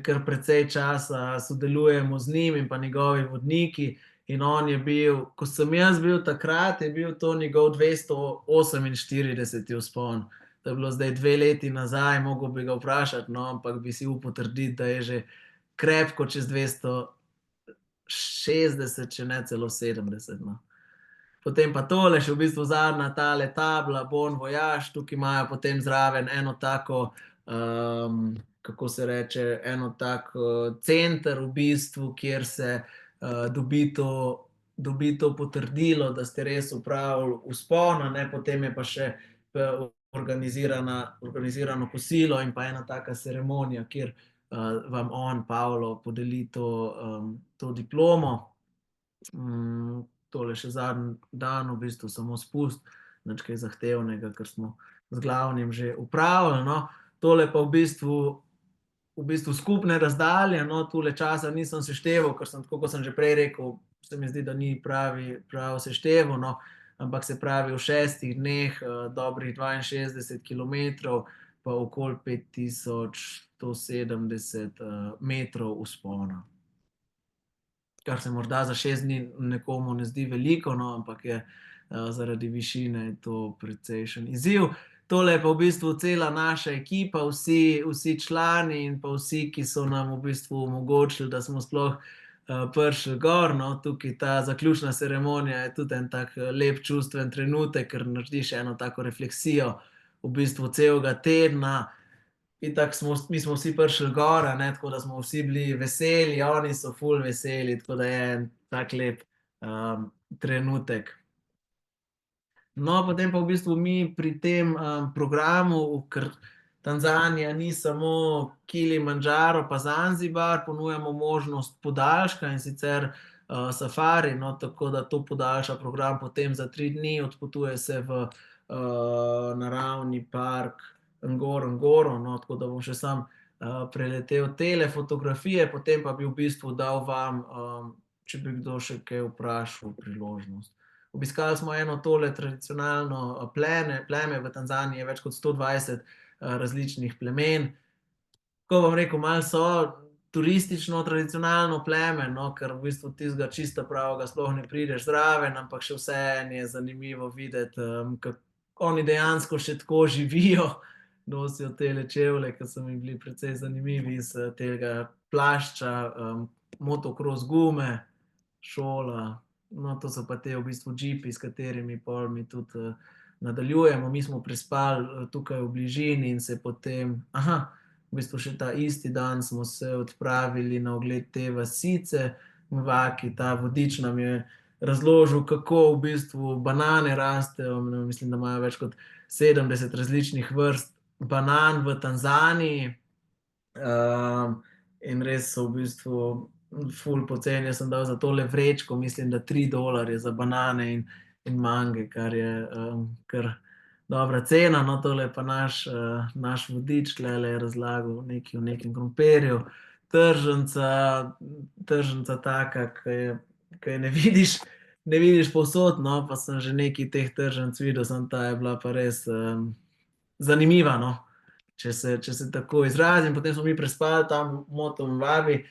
kar precej časa, sodelujemo z njim in pa njegovi vodniki. In on je bil, ko sem jaz bil takrat, je bil to njegov 248. vzpon. To je bilo zdaj 2 leti nazaj, mogel bi ga vprašati, no, ampak bi si upal trditi, da je že krepko čez 260, če ne celo 70, no. Potem pa tole, še v bistvu zadnja tale tabla, Bon Voyage, tukaj imajo potem zraven eno tako, kako se reče, eno tak center v bistvu, kjer se dobi to potrdilo, da ste res opravili vzpon, a ne, potem je pa še organizirano kosilo in pa ena taka ceremonija, kjer vam on, Pavlo, podeli to diplomo. Tole še zadnji dan, v bistvu samo spust, nič kaj zahtevnega, ker smo z glavnim že opravili, no. Tole pa v bistvu skupne razdalje, no, tule časa nisem sešteval, ker sem, tako kot sem že prej rekel, se mi zdi, da ni prav sešteval, no, ampak se pravi v 6 dneh dobrih 62 kilometrov pa okoli 5170 metrov vzpona. Kar se morda za 6 dni nekomu ne zdi veliko, no, ampak je zaradi višine to precejšen izziv. Tole je pa v bistvu cela naša ekipa, vsi člani in pa vsi, ki so nam v bistvu omogočili, da smo sploh prišli gor. No, tukaj ta zaključna ceremonija je tudi en tak lep čustven trenutek, ker narediš eno tako refleksijo v bistvu celega tedna. In tako mi smo vsi prišli gor, a ne, tako da smo vsi bili veseli, oni so ful veseli, tako da je en tak lep trenutek. No, potem pa v bistvu mi pri tem programu, ker Tanzanija ni samo Kilimandžaro pa Zanzibar, ponujamo možnost podaljška, in sicer safari, no, tako da to podaljša program potem za 3 dni, odpotuje se v naravni park Ngorongoro, no, tako da bom še sam preletel tele fotografije, potem pa bi v bistvu dal vam, če bi kdo še kaj vprašal, priložnost. Obiskali smo eno tole tradicionalno pleme v Tanzaniji, je več kot 120 različnih plemen. Ko bom rekel, malo so turistično, tradicionalno pleme, no, ker v bistvu tistega čisto pravega sploh ne prideš zraven, ampak še vseeno je zanimivo videti, kako oni dejansko še tako živijo, nosijo tele čevlje, ki so mi bili precej zanimivi, iz tega plašča, motocross gume, šola. No, to so pa te v bistvu džipi, s katerimi pol mi tudi nadaljujemo. Mi smo prespali tukaj v bližini in se potem, v bistvu še ta isti dan smo se odpravili na ogled te vasice Mvaki. Ta vodič nam je razložil, kako v bistvu banane rastejo. Mislim, da imajo več kot 70 različnih vrst banan v Tanzaniji. In res so v bistvu ful poceni. Jaz sem dal za tole vrečko, mislim, da $3 za banane in mange, kar je kar dobra cena. No, tole je pa naš vodič, tulele je razlagal nekaj o nekem krompirju. Tržnica taka, ki je ne vidiš povsod, no, pa sem že nekaj teh tržnic videl, samo ta je bila pa res zanimiva, no, če se tako izrazim. Potem smo mi prespali tam v Moto Mvabi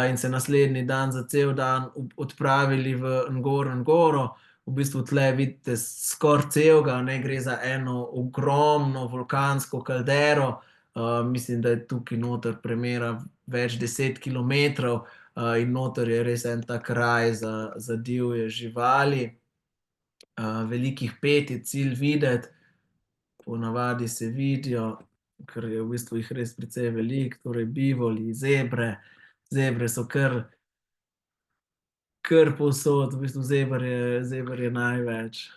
in se naslednji dan za cel dan odpravili v Ngorongoro. V bistvu tle vidite skoraj celega, ne, gre za eno ogromno vulkansko kaldero. Mislim, da je tukaj noter premera več 10 kilometrov, in noter je res en tak raj za divje živali. Velikih 5 je cilj videti, ponavadi se vidijo, ker je v bistvu jih res precej veliko, torej bivoli, zebre so kar povsod, v bistvu zeber je največ.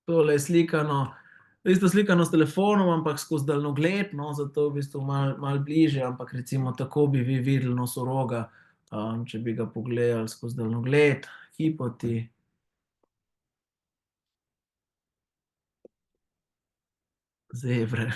Tole je slikano, v bistvu slikano s telefonom, ampak skozi daljnogled, no, zato v bistvu malo bližje, ampak recimo tako bi vi videli nosoroga, če bi ga pogledali skozi daljnogled. Hipoti, zebre,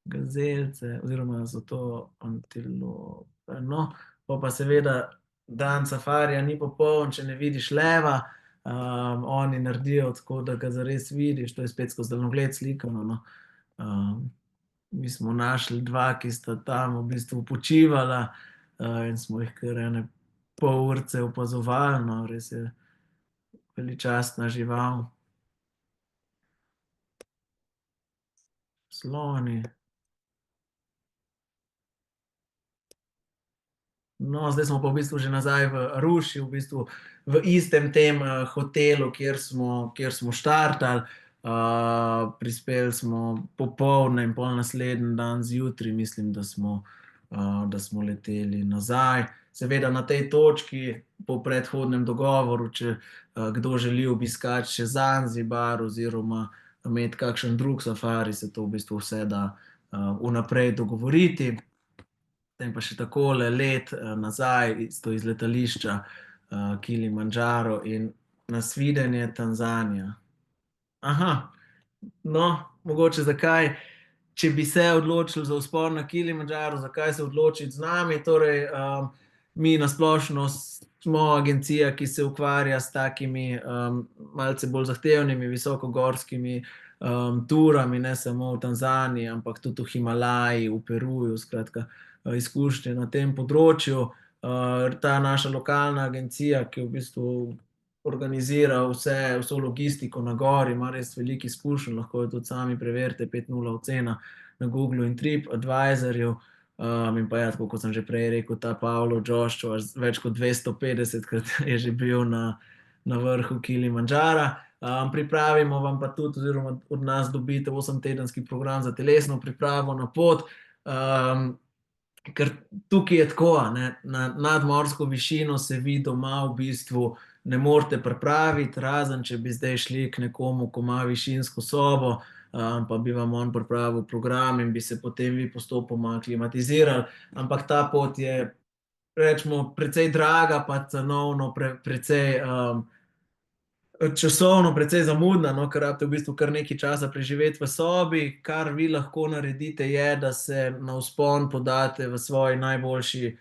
gazelce oziroma so to antilope. No, pa seveda dan safarija ni popoln, če ne vidiš leva. Oni naredijo tako, da ga zares vidiš, to je spet skozi daljnogled slikano, no. Mi smo našli 2, ki sta tam v bistvu počivala, in smo jih kar ene pol urice opazovali, no, res je veličastna žival. Sloni. No, zdaj smo pa v bistvu že nazaj v Aruši, v bistvu v istem tem hotelu, kjer smo štartali. Prispeli smo popoldne in pol naslednji dan zjutraj, mislim, da smo leteli nazaj. Seveda na tej točki, po predhodnem dogovoru, če kdo želi obiskati še Zanzibar oziroma imeti kakšen drug safari, se to v bistvu vse da vnaprej dogovoriti. Potem pa še takole let nazaj isto iz letališča Kilimandžaro in nasvidenje Tanzanija. No, mogoče zakaj, če bi se odločili za vzpon na Kilimandžaro, zakaj se odločiti z nami? Torej, mi na splošno smo agencija, ki se ukvarja s takimi malce bolj zahtevnimi visokogorskimi turami, ne samo v Tanzaniji, ampak tudi v Himalaji, v Peruju, skratka, izkušnje na tem področju. Ta naša lokalna agencija, ki v bistvu organizira vso logistiko na gori, ima res veliko izkušenj, lahko jo tudi sami preverite, 5.0 ocena na Googlu in TripAdvisorju. In pa ja, tako kot sem že prej rekel, ta Pavlo Džoščova, več kot 250krat je že bil na vrhu Kilimandžara. Pripravimo vam pa tudi, oziroma od nas dobite 8-tedenski program za telesno pripravo na pot. Ker tukaj je tako, na nadmorsko višino se vi doma v bistvu ne morete pripraviti, razen če bi zdaj šli k nekomu, ko ima višinsko sobo, pa bi vam on pripravil program in bi se potem vi postopoma aklimatizirali. Ampak ta pot je, rečemo, precej draga, pa cenovno precej časovno precej zamudna, no, ker rabite v bistvu kar nekaj časa preživeti v sobi. Kar vi lahko naredite, je, da se na vzpon podate v svoji najboljši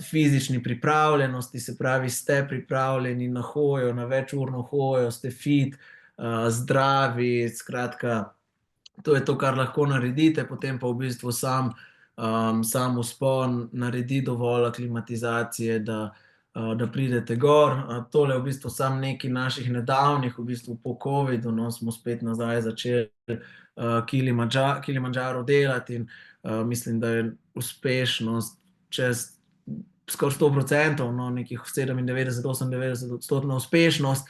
fizični pripravljenosti, se pravi, ste pripravljeni na hojo, na večurno hojo, ste fit, zdravi, skratka, to je to, kar lahko naredite, potem pa v bistvu sam vzpon naredi dovolj aklimatizacije, da pridete gor. Tole je v bistvu samo nekaj naših nedavnih, v bistvu po covidu, no, smo spet nazaj začeli Kilimandžaro delati in mislim, da je uspešnost čez skoraj 100%, no, nekih 97-98% uspešnost,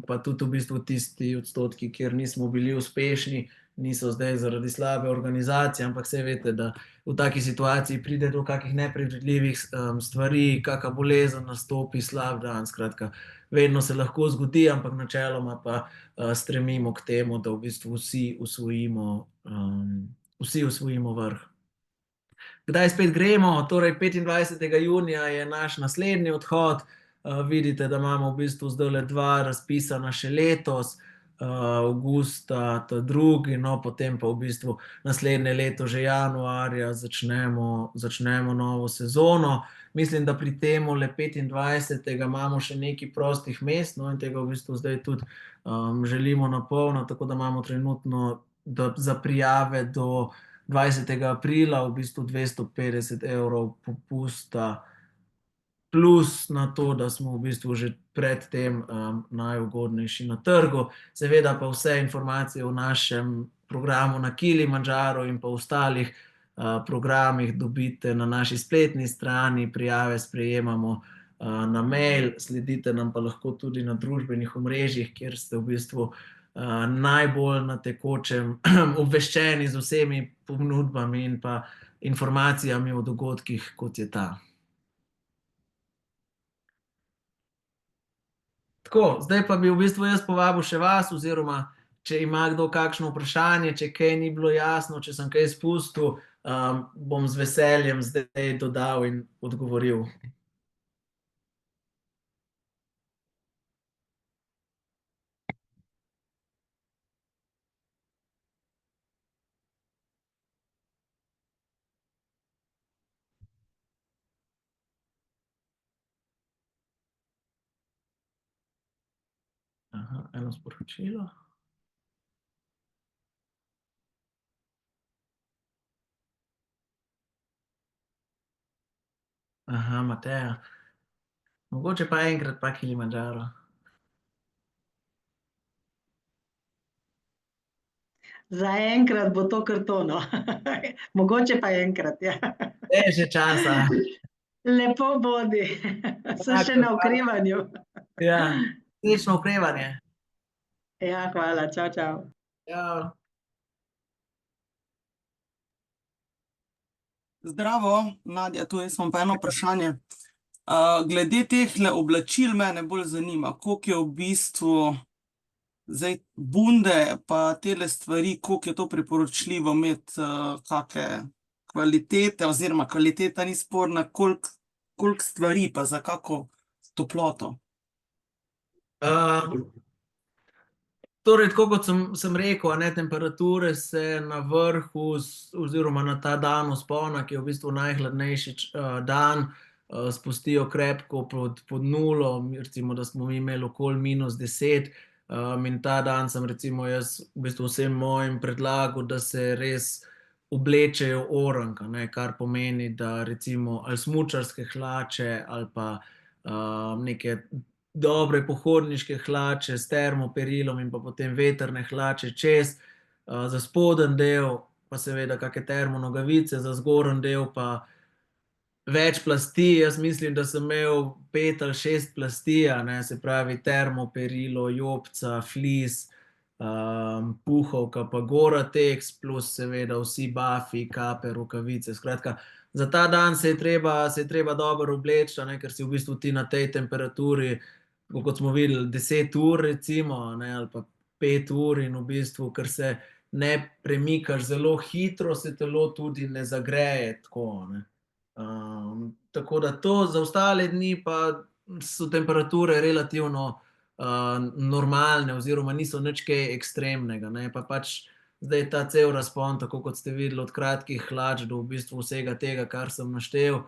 pa tudi v bistvu tisti odstotki, kjer nismo bili uspešni, niso zdaj zaradi slabe organizacije, ampak vse veste, da v taki situaciji pride do kakih nepredvidljivih stvari, kakšna bolezen nastopi, slab dan, skratka, vedno se lahko zgodi, ampak načeloma pa stremimo k temu, da v bistvu vsi osvojimo vrh. Kdaj spet gremo? Torej 25. junija je naš naslednji odhod. Vidite, da imamo v bistvu zdajle dva razpisana še letos, avgusta ta drugi, no, potem pa v bistvu naslednje leto, že januarja, začnemo novo sezono. Mislim, da pri temu le 25. imamo še nekaj prostih mest, no, in tega v bistvu zdaj tudi želimo napolniti, tako da imamo trenutno za prijave do 20. aprila v bistvu 250 evrov popusta, plus na to, da smo v bistvu že predtem najugodnejši na trgu. Seveda pa vse informacije o našem programu na Kilimandžaru in pa ostalih programih dobite na naši spletni strani, prijave sprejemamo na mail, sledite nam pa lahko tudi na družbenih omrežjih, kjer ste v bistvu najbolj na tekočem obveščeni z vsemi ponudbami in pa informacijami o dogodkih, kot je ta. Tako, zdaj pa bi v bistvu jaz povabil še vas, oziroma če ima kdo kakšno vprašanje, če kaj ni bilo jasno, če sem kaj spustil, bom z veseljem zdaj dodal in odgovoril. Aha, eno sporočilo. Aha, Mateja. Mogoče pa enkrat pa Kilimandžaro. Zaenkrat bo to kar to, no. Mogoče pa enkrat, ja. Je še časa. Lepo bodi. Sem še na okrevanju. Ja, srečno okrevanje. Ja, hvala. Čau, čau. Čau. Zdravo, Nadja, tu jaz imam pa eno vprašanje. Glede tehle oblačil mene bolj zanima, koliko je v bistvu zdaj bunde pa tele stvari, koliko je to priporočljivo imeti, kake kvalitete, oziroma kvaliteta ni sporna, koliko stvari pa za kako toploto. Torej, tako kot sem rekel, temperature se na vrhu oziroma na ta dan vzpona, ki je v bistvu najhladnejši dan, spustijo krepko pod nulo, recimo, da smo mi imeli okoli -10, in ta dan sem recimo jaz v bistvu vsem mojim predlagal, da se res oblečejo orang, kar pomeni, da recimo ali smučarske hlače ali pa neke dobre pohodniške hlače s termoperilom in pa potem vetrne hlače čez, za spodnji del pa seveda kakšne termonogavice, za zgornji del pa več plasti. Jaz mislim, da sem imel 5 ali 6 plasti, se pravi termoperilo, jopca, flis, puhovka pa Gore-Tex, plus seveda vsi bafi, kape, rokavice. Skratka, za ta dan se je treba dobro obleči, ker si v bistvu ti na tej temperaturi, kot smo videli, 10 ur recimo, ali pa 5 ur in v bistvu, ker se ne premikaš zelo hitro, se telo tudi ne zagreje tako. Tako da to, za ostale dni pa so temperature relativno normalne oziroma niso nič kaj ekstremnega. Pa pač zdaj ta cel razpon, tako kot ste videli, od kratkih hlač do v bistvu vsega tega, kar sem naštel.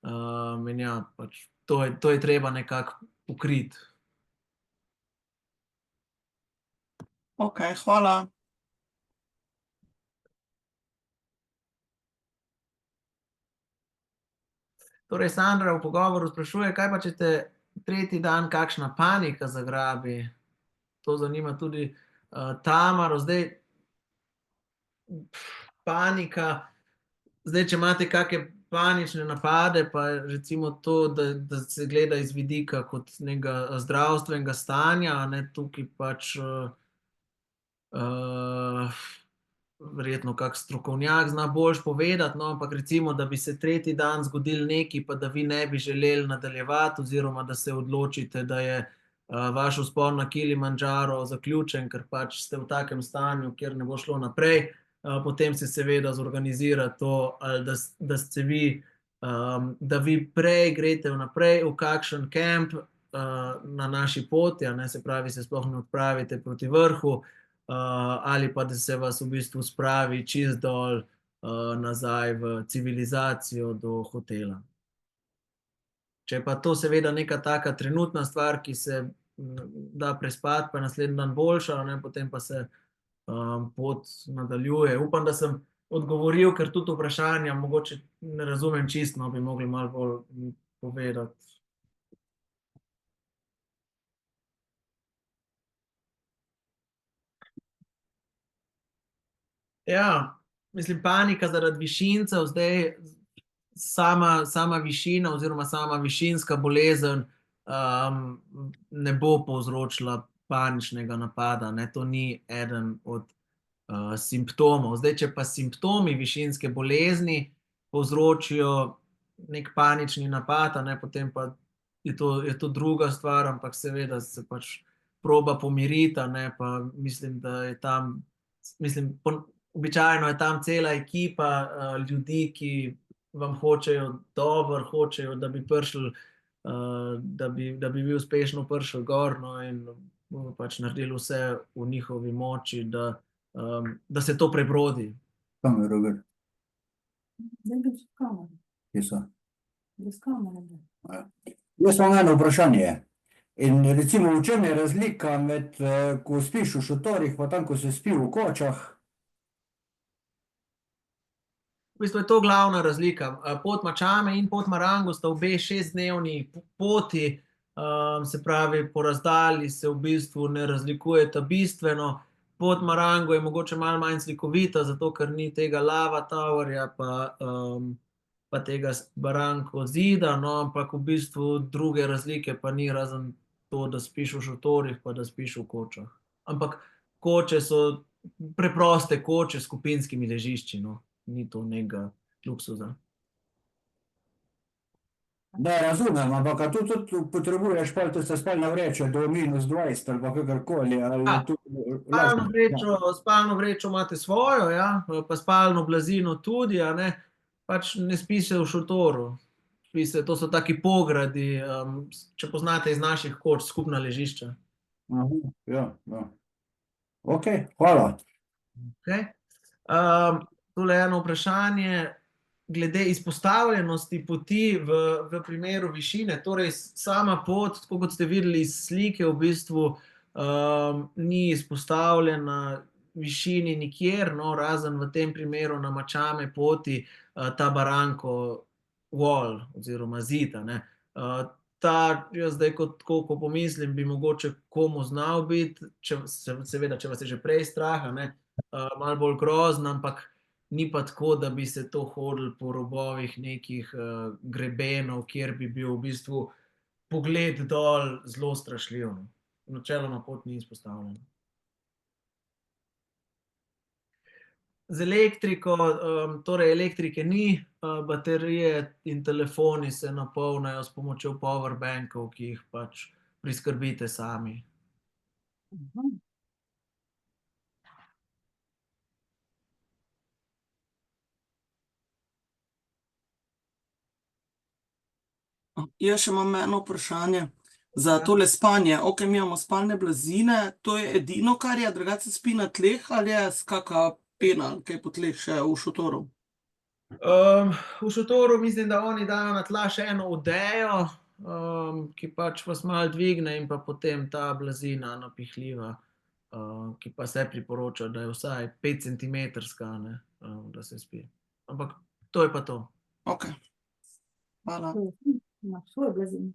In ja, pač to je treba nekako pokriti. Ok, hvala. Torej, Sandra v pogovoru sprašuje, kaj pa če te tretji dan kakšna panika zagrabi? To zanima tudi Tamaro. Zdaj, panika, zdaj, če imate kakšne panične napade, pa recimo to, da se gleda iz vidika kot nekega zdravstvenega stanja, tukaj pač verjetno kak strokovnjak zna boljš povedati, ampak recimo, da bi se tretji dan zgodil nekaj, pa da vi ne bi želeli nadaljevati oziroma da se odločite, da je vaš vzpon na Kilimandžaro zaključen, ker pač ste v takem stanju, kjer ne bo šlo naprej, potem se seveda zorganizira to, ali da vi prej greste vnaprej v kakšen kemp na naši poti, se pravi, se sploh ne odpravite proti vrhu, ali pa da se vas v bistvu spravi čist dol nazaj v civilizacijo do hotela. Če pa to seveda neka taka trenutna stvar, ki se da prespati, pa naslednji dan boljša, potem pa se pot nadaljuje. Upam, da sem odgovoril, ker tudi vprašanja mogoče ne razumem čisto, bi mogli malo bolj povedati. Ja, mislim, panika zaradi višincev, zdaj sama višina oziroma sama višinska bolezen ne bo povzročila paničnega napada, to ni eden od simptomov. Zdaj, če pa simptomi višinske bolezni povzročijo nek panični napad, potem pa je to druga stvar, ampak seveda se pač proba pomiriti, pa mislim, da je tam, običajno je tam cela ekipa ljudi, ki vam hočejo dobro, hočejo, da bi prišli, da bi vi uspešno prišli gor, in bomo pač naredili vse v njihovi moči, da se to prebrodi. Kamero gor. Kje so? Jaz imam eno vprašanje. In recimo, v čem je razlika med, ko spiš v šotorih, pa tam, ko se spi v kočah? V bistvu je to glavna razlika. Pot Machame in pot Marangu sta obe 6-dnevni poti, se pravi, po razdalji se v bistvu ne razlikujeta bistveno. Pot Marangu je mogoče malo manj slikovita, zato ker ni tega Lava Towerja pa tega Barranco zida, ampak v bistvu druge razlike pa ni, razen to, da spiš v šotorih pa da spiš v kočah. Ampak koče so preproste koče s skupinskimi ležišči, ni to nekega luksuza. Ne, razumem, ampak a tu tudi potrebuješ pol tiste spalne vreče do -20 ali pa kakorkoli, ali je tu Spalno vrečo imate svojo, ja, pa spalno blazino tudi, pač ne spi se v šotoru. To so taki pogradi, če poznate iz naših koč, skupna ležišča. Ja. Ok, hvala. Tole eno vprašanje glede izpostavljenosti poti v primeru višine. Torej, sama pot, tako kot ste videli iz slike, v bistvu ni izpostavljena višini nikjer, no, razen v tem primeru na Mačame poti, ta Barranco Wall oziroma zid, a ne. Jaz zdaj, ko pomislim, bi mogoče komu znal biti, seveda, če vas je že prej strah, a ne, malo bolj grozen, ampak ni pa tako, da bi se to hodilo po robovih nekih grebenov, kjer bi bil v bistvu pogled dol zelo strašljiv, no. Načeloma pot ni izpostavljena. Z elektriko, torej elektrike ni, baterije in telefoni se napolnijo s pomočjo powerbankov, ki jih pač priskrbite sami. Jaz še imam eno vprašanje za tole spanje. Ok, mi imamo spalne blazine, to je edino, kar je, drugače se spi na tleh ali je skaka pena, kaj po tleh še v šotoru? V šotoru mislim, da oni dajo na tla še eno odejo, ki pač vas malo dvigne in pa potem ta blazina napihljiva, ki pa se priporoča, da je vsaj 5 centimetrska, ne, da se spi. Ampak to je pa to. Ok. Hvala. Imaš svoj blazin.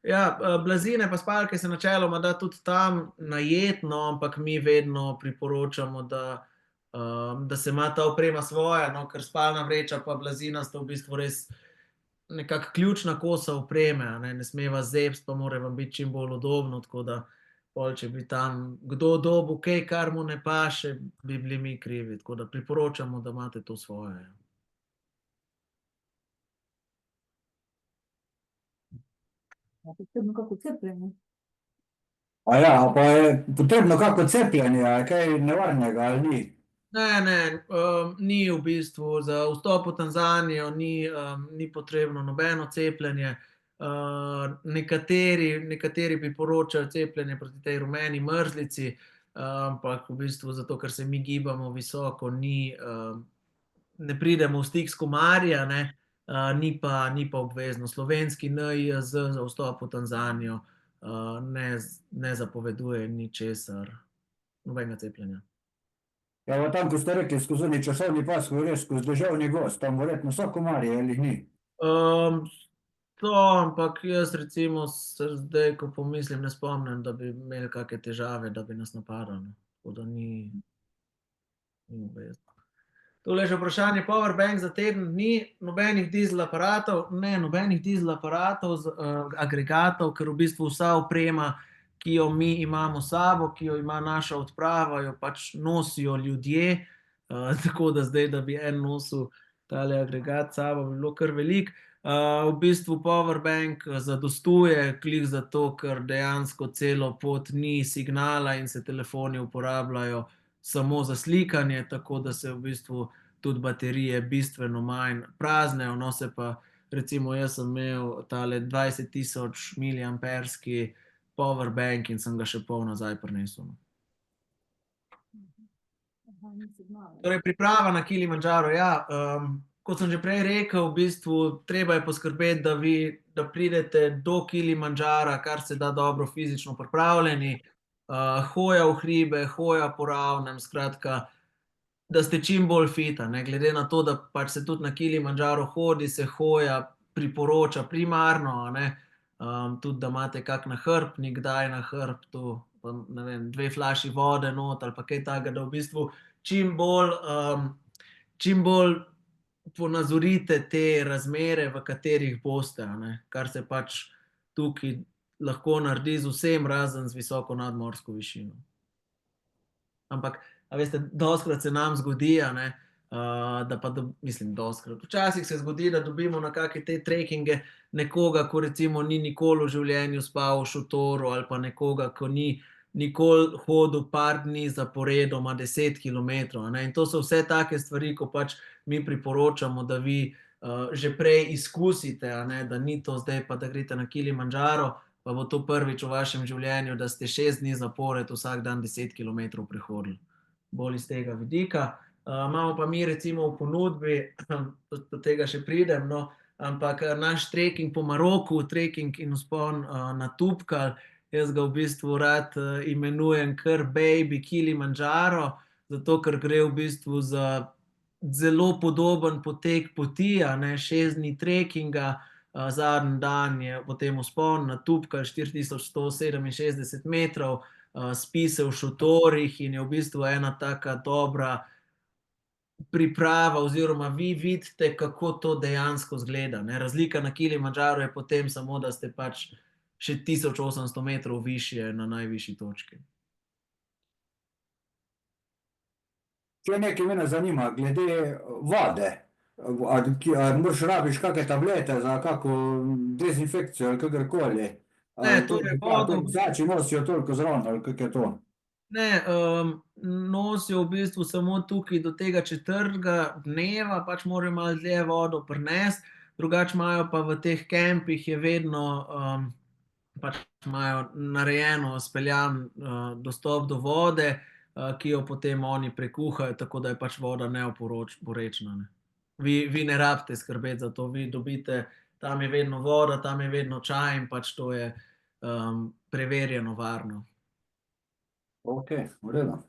Ja, blazine pa spalke se načeloma da tudi tam najeti, no, ampak mi vedno priporočamo, da se ima ta oprema svoja, no, ker spalna vreča pa blazina sta v bistvu res nekako ključna kosa opreme, a ne, ne smeva zebsti, pa mora vam biti čim bolj udobno, tako da pol, če bi tam kdo dobil kaj, kar mu ne paše, bi bili mi krivi, tako da priporočamo, da imate to svoje. Potrebno kako cepljenje. A ja, pa je potrebno kako cepljenje, a je kaj nevarnega ali ni? Ne, ni v bistvu za vstop v Tanzanijo, ni potrebno nobeno cepljenje. Nekateri priporočajo cepljenje proti tej rumeni mrzlici, ampak v bistvu zato, ker se mi gibamo visoko, ne pridemo v stik s komarji, a ne, ni pa obvezno. Slovenski NIJZ za vstop v Tanzanijo ne zapoveduje ničesar, nobenega cepljenja. Ja, pa tam, ko ste rekli, skozi oni časovni pas, ko greš skozi deževni gozd, tam verjetno so komarji ali ni? Ampak jaz recimo se zdaj, ko pomislim, ne spomnim, da bi imeli kakšne težave, da bi nas napadali, no. Tako da ni obvezno. Tole je že vprašanje, powerbank za teden dni, nobenih dizel aparatov, agregatov, ker v bistvu vsa oprema, ki jo mi imamo s sabo, ki jo ima naša odprava, jo pač nosijo ljudje, tako da zdaj, da bi en nosil tale agregat s sabo, bi bilo kar veliko. V bistvu powerbank zadostuje, glih zato, ker dejansko celo pot ni signala in se telefoni uporabljajo samo za slikanje, tako da se v bistvu tudi baterije bistveno manj praznejo, no, se pa recimo jaz sem imel tale 20.000 miliamperski powerbank in sem ga še pol nazaj prinesel. Torej, priprava na Kilimandžaro, ja, kot sem že prej rekel, v bistvu treba je poskrbeti, da pridete do Kilimandžara, kar se da dobro fizično pripravljeni, hoja v hribe, hoja po ravnem, skratka, da ste čim bolj fit, a ne, glede na to, da pač se tudi na Kilimandžaro hodi, se hoja priporoča primarno, a ne, tudi da imate kak nahrbtnik, kdaj na hrbtu, pa ne vem, 2 flaši vode not ali pa kaj takega, da v bistvu čim bolj ponazorite te razmere, v katerih boste, a ne, kar se pač tukaj lahko naredi z vsem, razen z visoko nadmorsko višino. Ampak, a veste, dostikrat se nam zgodi, a ne, dostikrat, včasih se zgodi, da dobimo na kake te trekkinge nekoga, ko recimo ni nikoli v življenju spal v šotoru, ali pa nekoga, ko ni nikoli hodil par dni zaporedoma 10 kilometrov, a ne, in to so vse take stvari, ko pač mi priporočamo, da vi že prej izkusite, a ne, da ni to zdaj pa, da greste na Kilimandžaro, pa bo to prvič v vašem življenju, da ste 6 dni zapored vsak dan 10 kilometrov prehodili. Bolj iz tega vidika. Imamo pa mi recimo v ponudbi, do tega še pridem, no, ampak naš trekking po Maroku, trekking in vzpon na Tubkal, Jaz ga v bistvu rad imenujem kar Baby Kilimandžaro, zato ker gre v bistvu za zelo podoben potek poti, 6 dni trekinga, zadnji dan je potem vzpon na Tupkal 4167 metrov, spi se v šotorih in je v bistvu ena taka dobra priprava, oziroma vi vidite, kako to dejansko izgleda. Razlika na Kilimandžaru je potem samo, da ste pač še 1800 metrov višje na najvišji točki. Če nekaj mene zanima, glede vode, a moraš rabiš kakšne tablete za kako dezinfekcijo ali kakorkoli? Ne, torej vodo- Tekači nosijo toliko zraven, ali kako je to? Ne, nosijo v bistvu samo tukaj do tega 4. dneva, pač morajo malo dlje vodo prinesti, drugače imajo pa v teh kempih je vedno, pač imajo narejeno, speljan dostop do vode, ki jo potem oni prekuhajo, tako da je pač voda neoporečna. Ne. Vi ne rabite skrbeti za to, vi dobite, tam je vedno voda, tam je vedno čaj in pač to je preverjeno varno. Ok, v redu.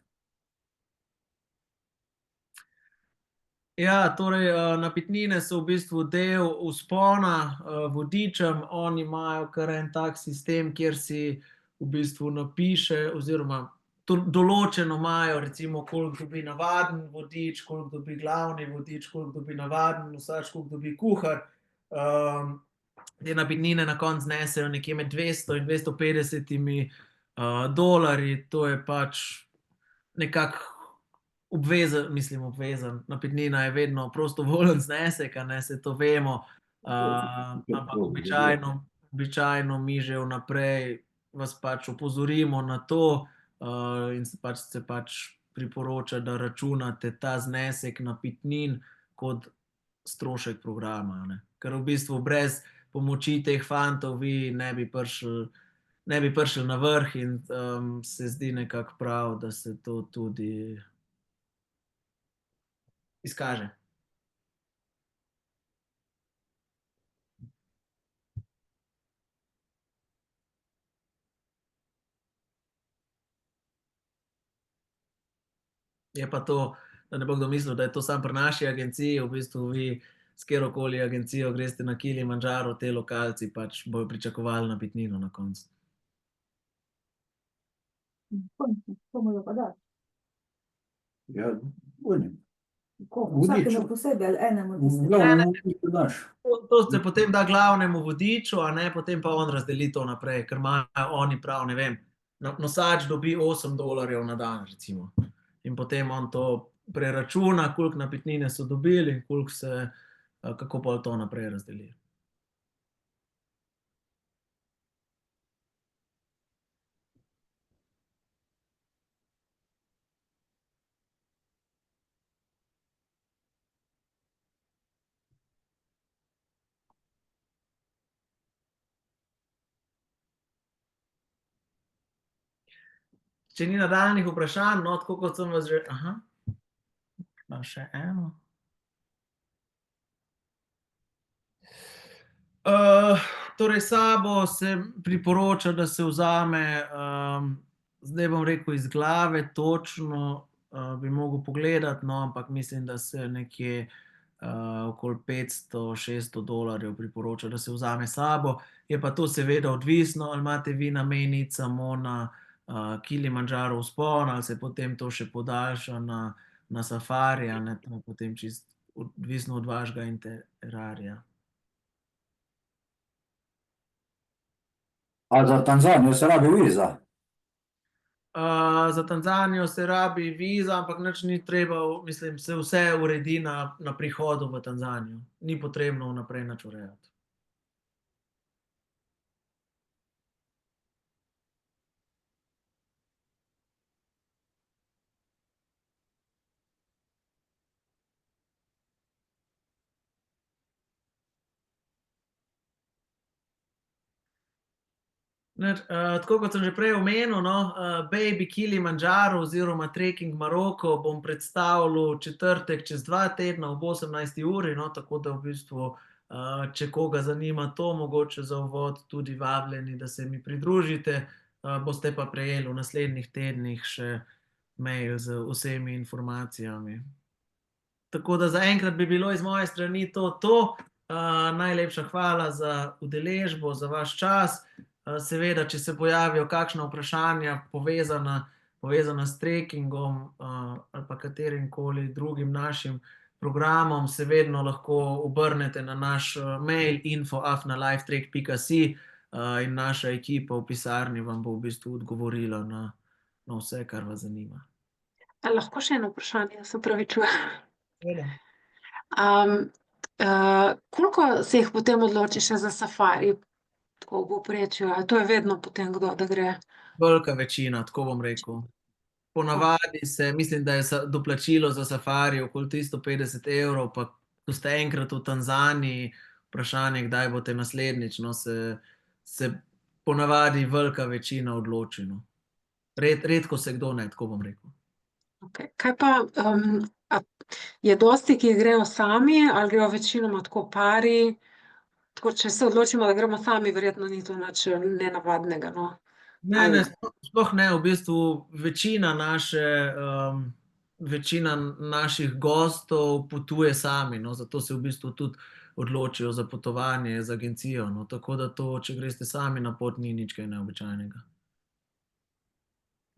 Ja, torej napitnine so v bistvu del vzpona vodičem. Oni imajo kar en tak sistem, kjer si v bistvu napiše, oziroma določeno imajo, recimo, koliko dobi navaden vodič, koliko dobi glavni vodič, koliko dobi navaden nosač, koliko dobi kuhar. Te napitnine na koncu znesejo nekje med 200 in 250 dolarji, to je pač nekako obvezen, napitnina je vedno prostovoljen znesek, se to vemo, ampak običajno mi že vnaprej vas pač opozorimo na to in se pač priporoča, da računate ta znesek napitnin kot strošek programa. Ker v bistvu brez pomoči teh fantov vi ne bi prišli na vrh in se zdi nekako prav, da se to tudi izkaže. Je pa to, da ne bo kdo mislil, da je to samo pri naši agenciji, v bistvu vi s katerokoli agencijo greste na Kilimandžaro, te lokalci pač bojo pričakovali napitnino na koncu. Komu jo pa daš? Ja, volim. Komu? Vodiču. Vsakemu posebej ali enemu tistemu? Glavno vodiču daš. To se potem da glavnemu vodiču, potem pa on razdeli to naprej, ker imajo oni prav, ne vem, nosač dobi $8 na dan, recimo. In potem on to preračuna, koliko napitnine so dobili in kako pa to naprej razdeli. Če ni nadaljnjih vprašanj, tako kot sem vas že... Imam še eno. Torej, sabo se priporoča, da se vzame, zdaj bom rekel iz glave točno, bi mogel pogledati, ampak mislim, da se nekje okoli $500–600 priporoča, da se vzame sabo. Je pa to seveda odvisno, ali imate vi nameniti samo na Kilimandžaro vzpon, ali se potem to še podaljša na safari, to je potem čisto odvisno od vašega itinerarja. A za Tanzanijo se rabi viza? Za Tanzanijo se rabi viza, ampak nič ni treba, mislim, se vse uredi na prihodu v Tanzanijo. Ni potrebno vnaprej nič urejati. Tako kot sem že prej omenil, Baby Kilimandžaro oziroma Trekking Maroko bom predstavil četrtek čez 2 tedna ob 18. uri, tako da v bistvu, če koga zanima to, mogoče za uvod tudi vabljeni, da se mi pridružite. boste pa prejeli v naslednjih tednih še mail z vsemi informacijami. Tako da zaenkrat bi bilo iz moje strani to. Najlepša hvala za udeležbo, za vaš čas. Seveda, če se pojavijo kakšna vprašanja povezana s trekkingom ali pa katerimkoli drugim našim programom, se vedno lahko obrnete na naš mail info@lifetrek.si in naša ekipa v pisarni vam bo v bistvu odgovorila na vse, kar vas zanima. A lahko še eno vprašanje, se opravičujem. Seveda. Koliko se jih potem odloči še za safari? Tako v povprečju, a to je vedno potem kdo, da gre? Velika večina, tako bom rekel. Ponavadi mislim, da je doplačilo za safari okoli 350 evrov, pa ko ste enkrat v Tanzaniji, vprašanje, kdaj boste naslednjič, no, se ponavadi velika večina odloči, no. Redko se kdo ne, tako bom rekel. Okay. Kaj pa, je dosti, ki grejo sami, ali grejo večinoma tako pari? Tako, če se odločimo, da gremo sami, verjetno ni to nič nenavadnega, no. Ne, sploh ne, v bistvu večina naših gostov potuje sami, no, zato se v bistvu tudi odločijo za potovanje z agencijo, no, tako da to, če greste sami na pot, ni nič kaj neobičajnega.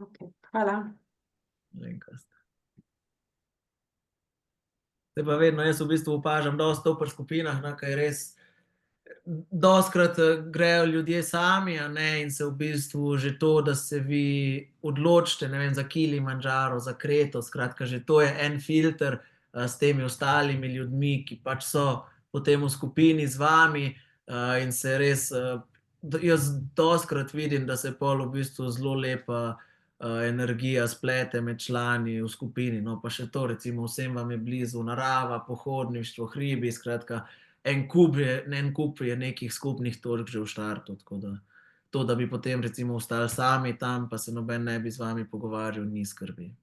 Okay. Hvala. Se pa vedno, jaz v bistvu opažam dosti to pri skupinah, no, kaj res dostikrat grejo ljudje sami, a ne, in se v bistvu že to, da se vi odločite, ne vem, za Kilimandžaro, za Kreto, skratka, že to je en filter s temi ostalimi ljudmi, ki pač so potem v skupini z vami in se res, jaz dostikrat vidim, da se pol v bistvu zelo lepa energija splete med člani v skupini, no, pa še to, recimo, vsem vam je blizu narava, pohodništvo, hribi, skratka, en kup je nekih skupnih točk že v štartu, tako da to, da bi potem recimo ostali sami tam, pa se noben ne bi z vami pogovarjal, ni skrbi.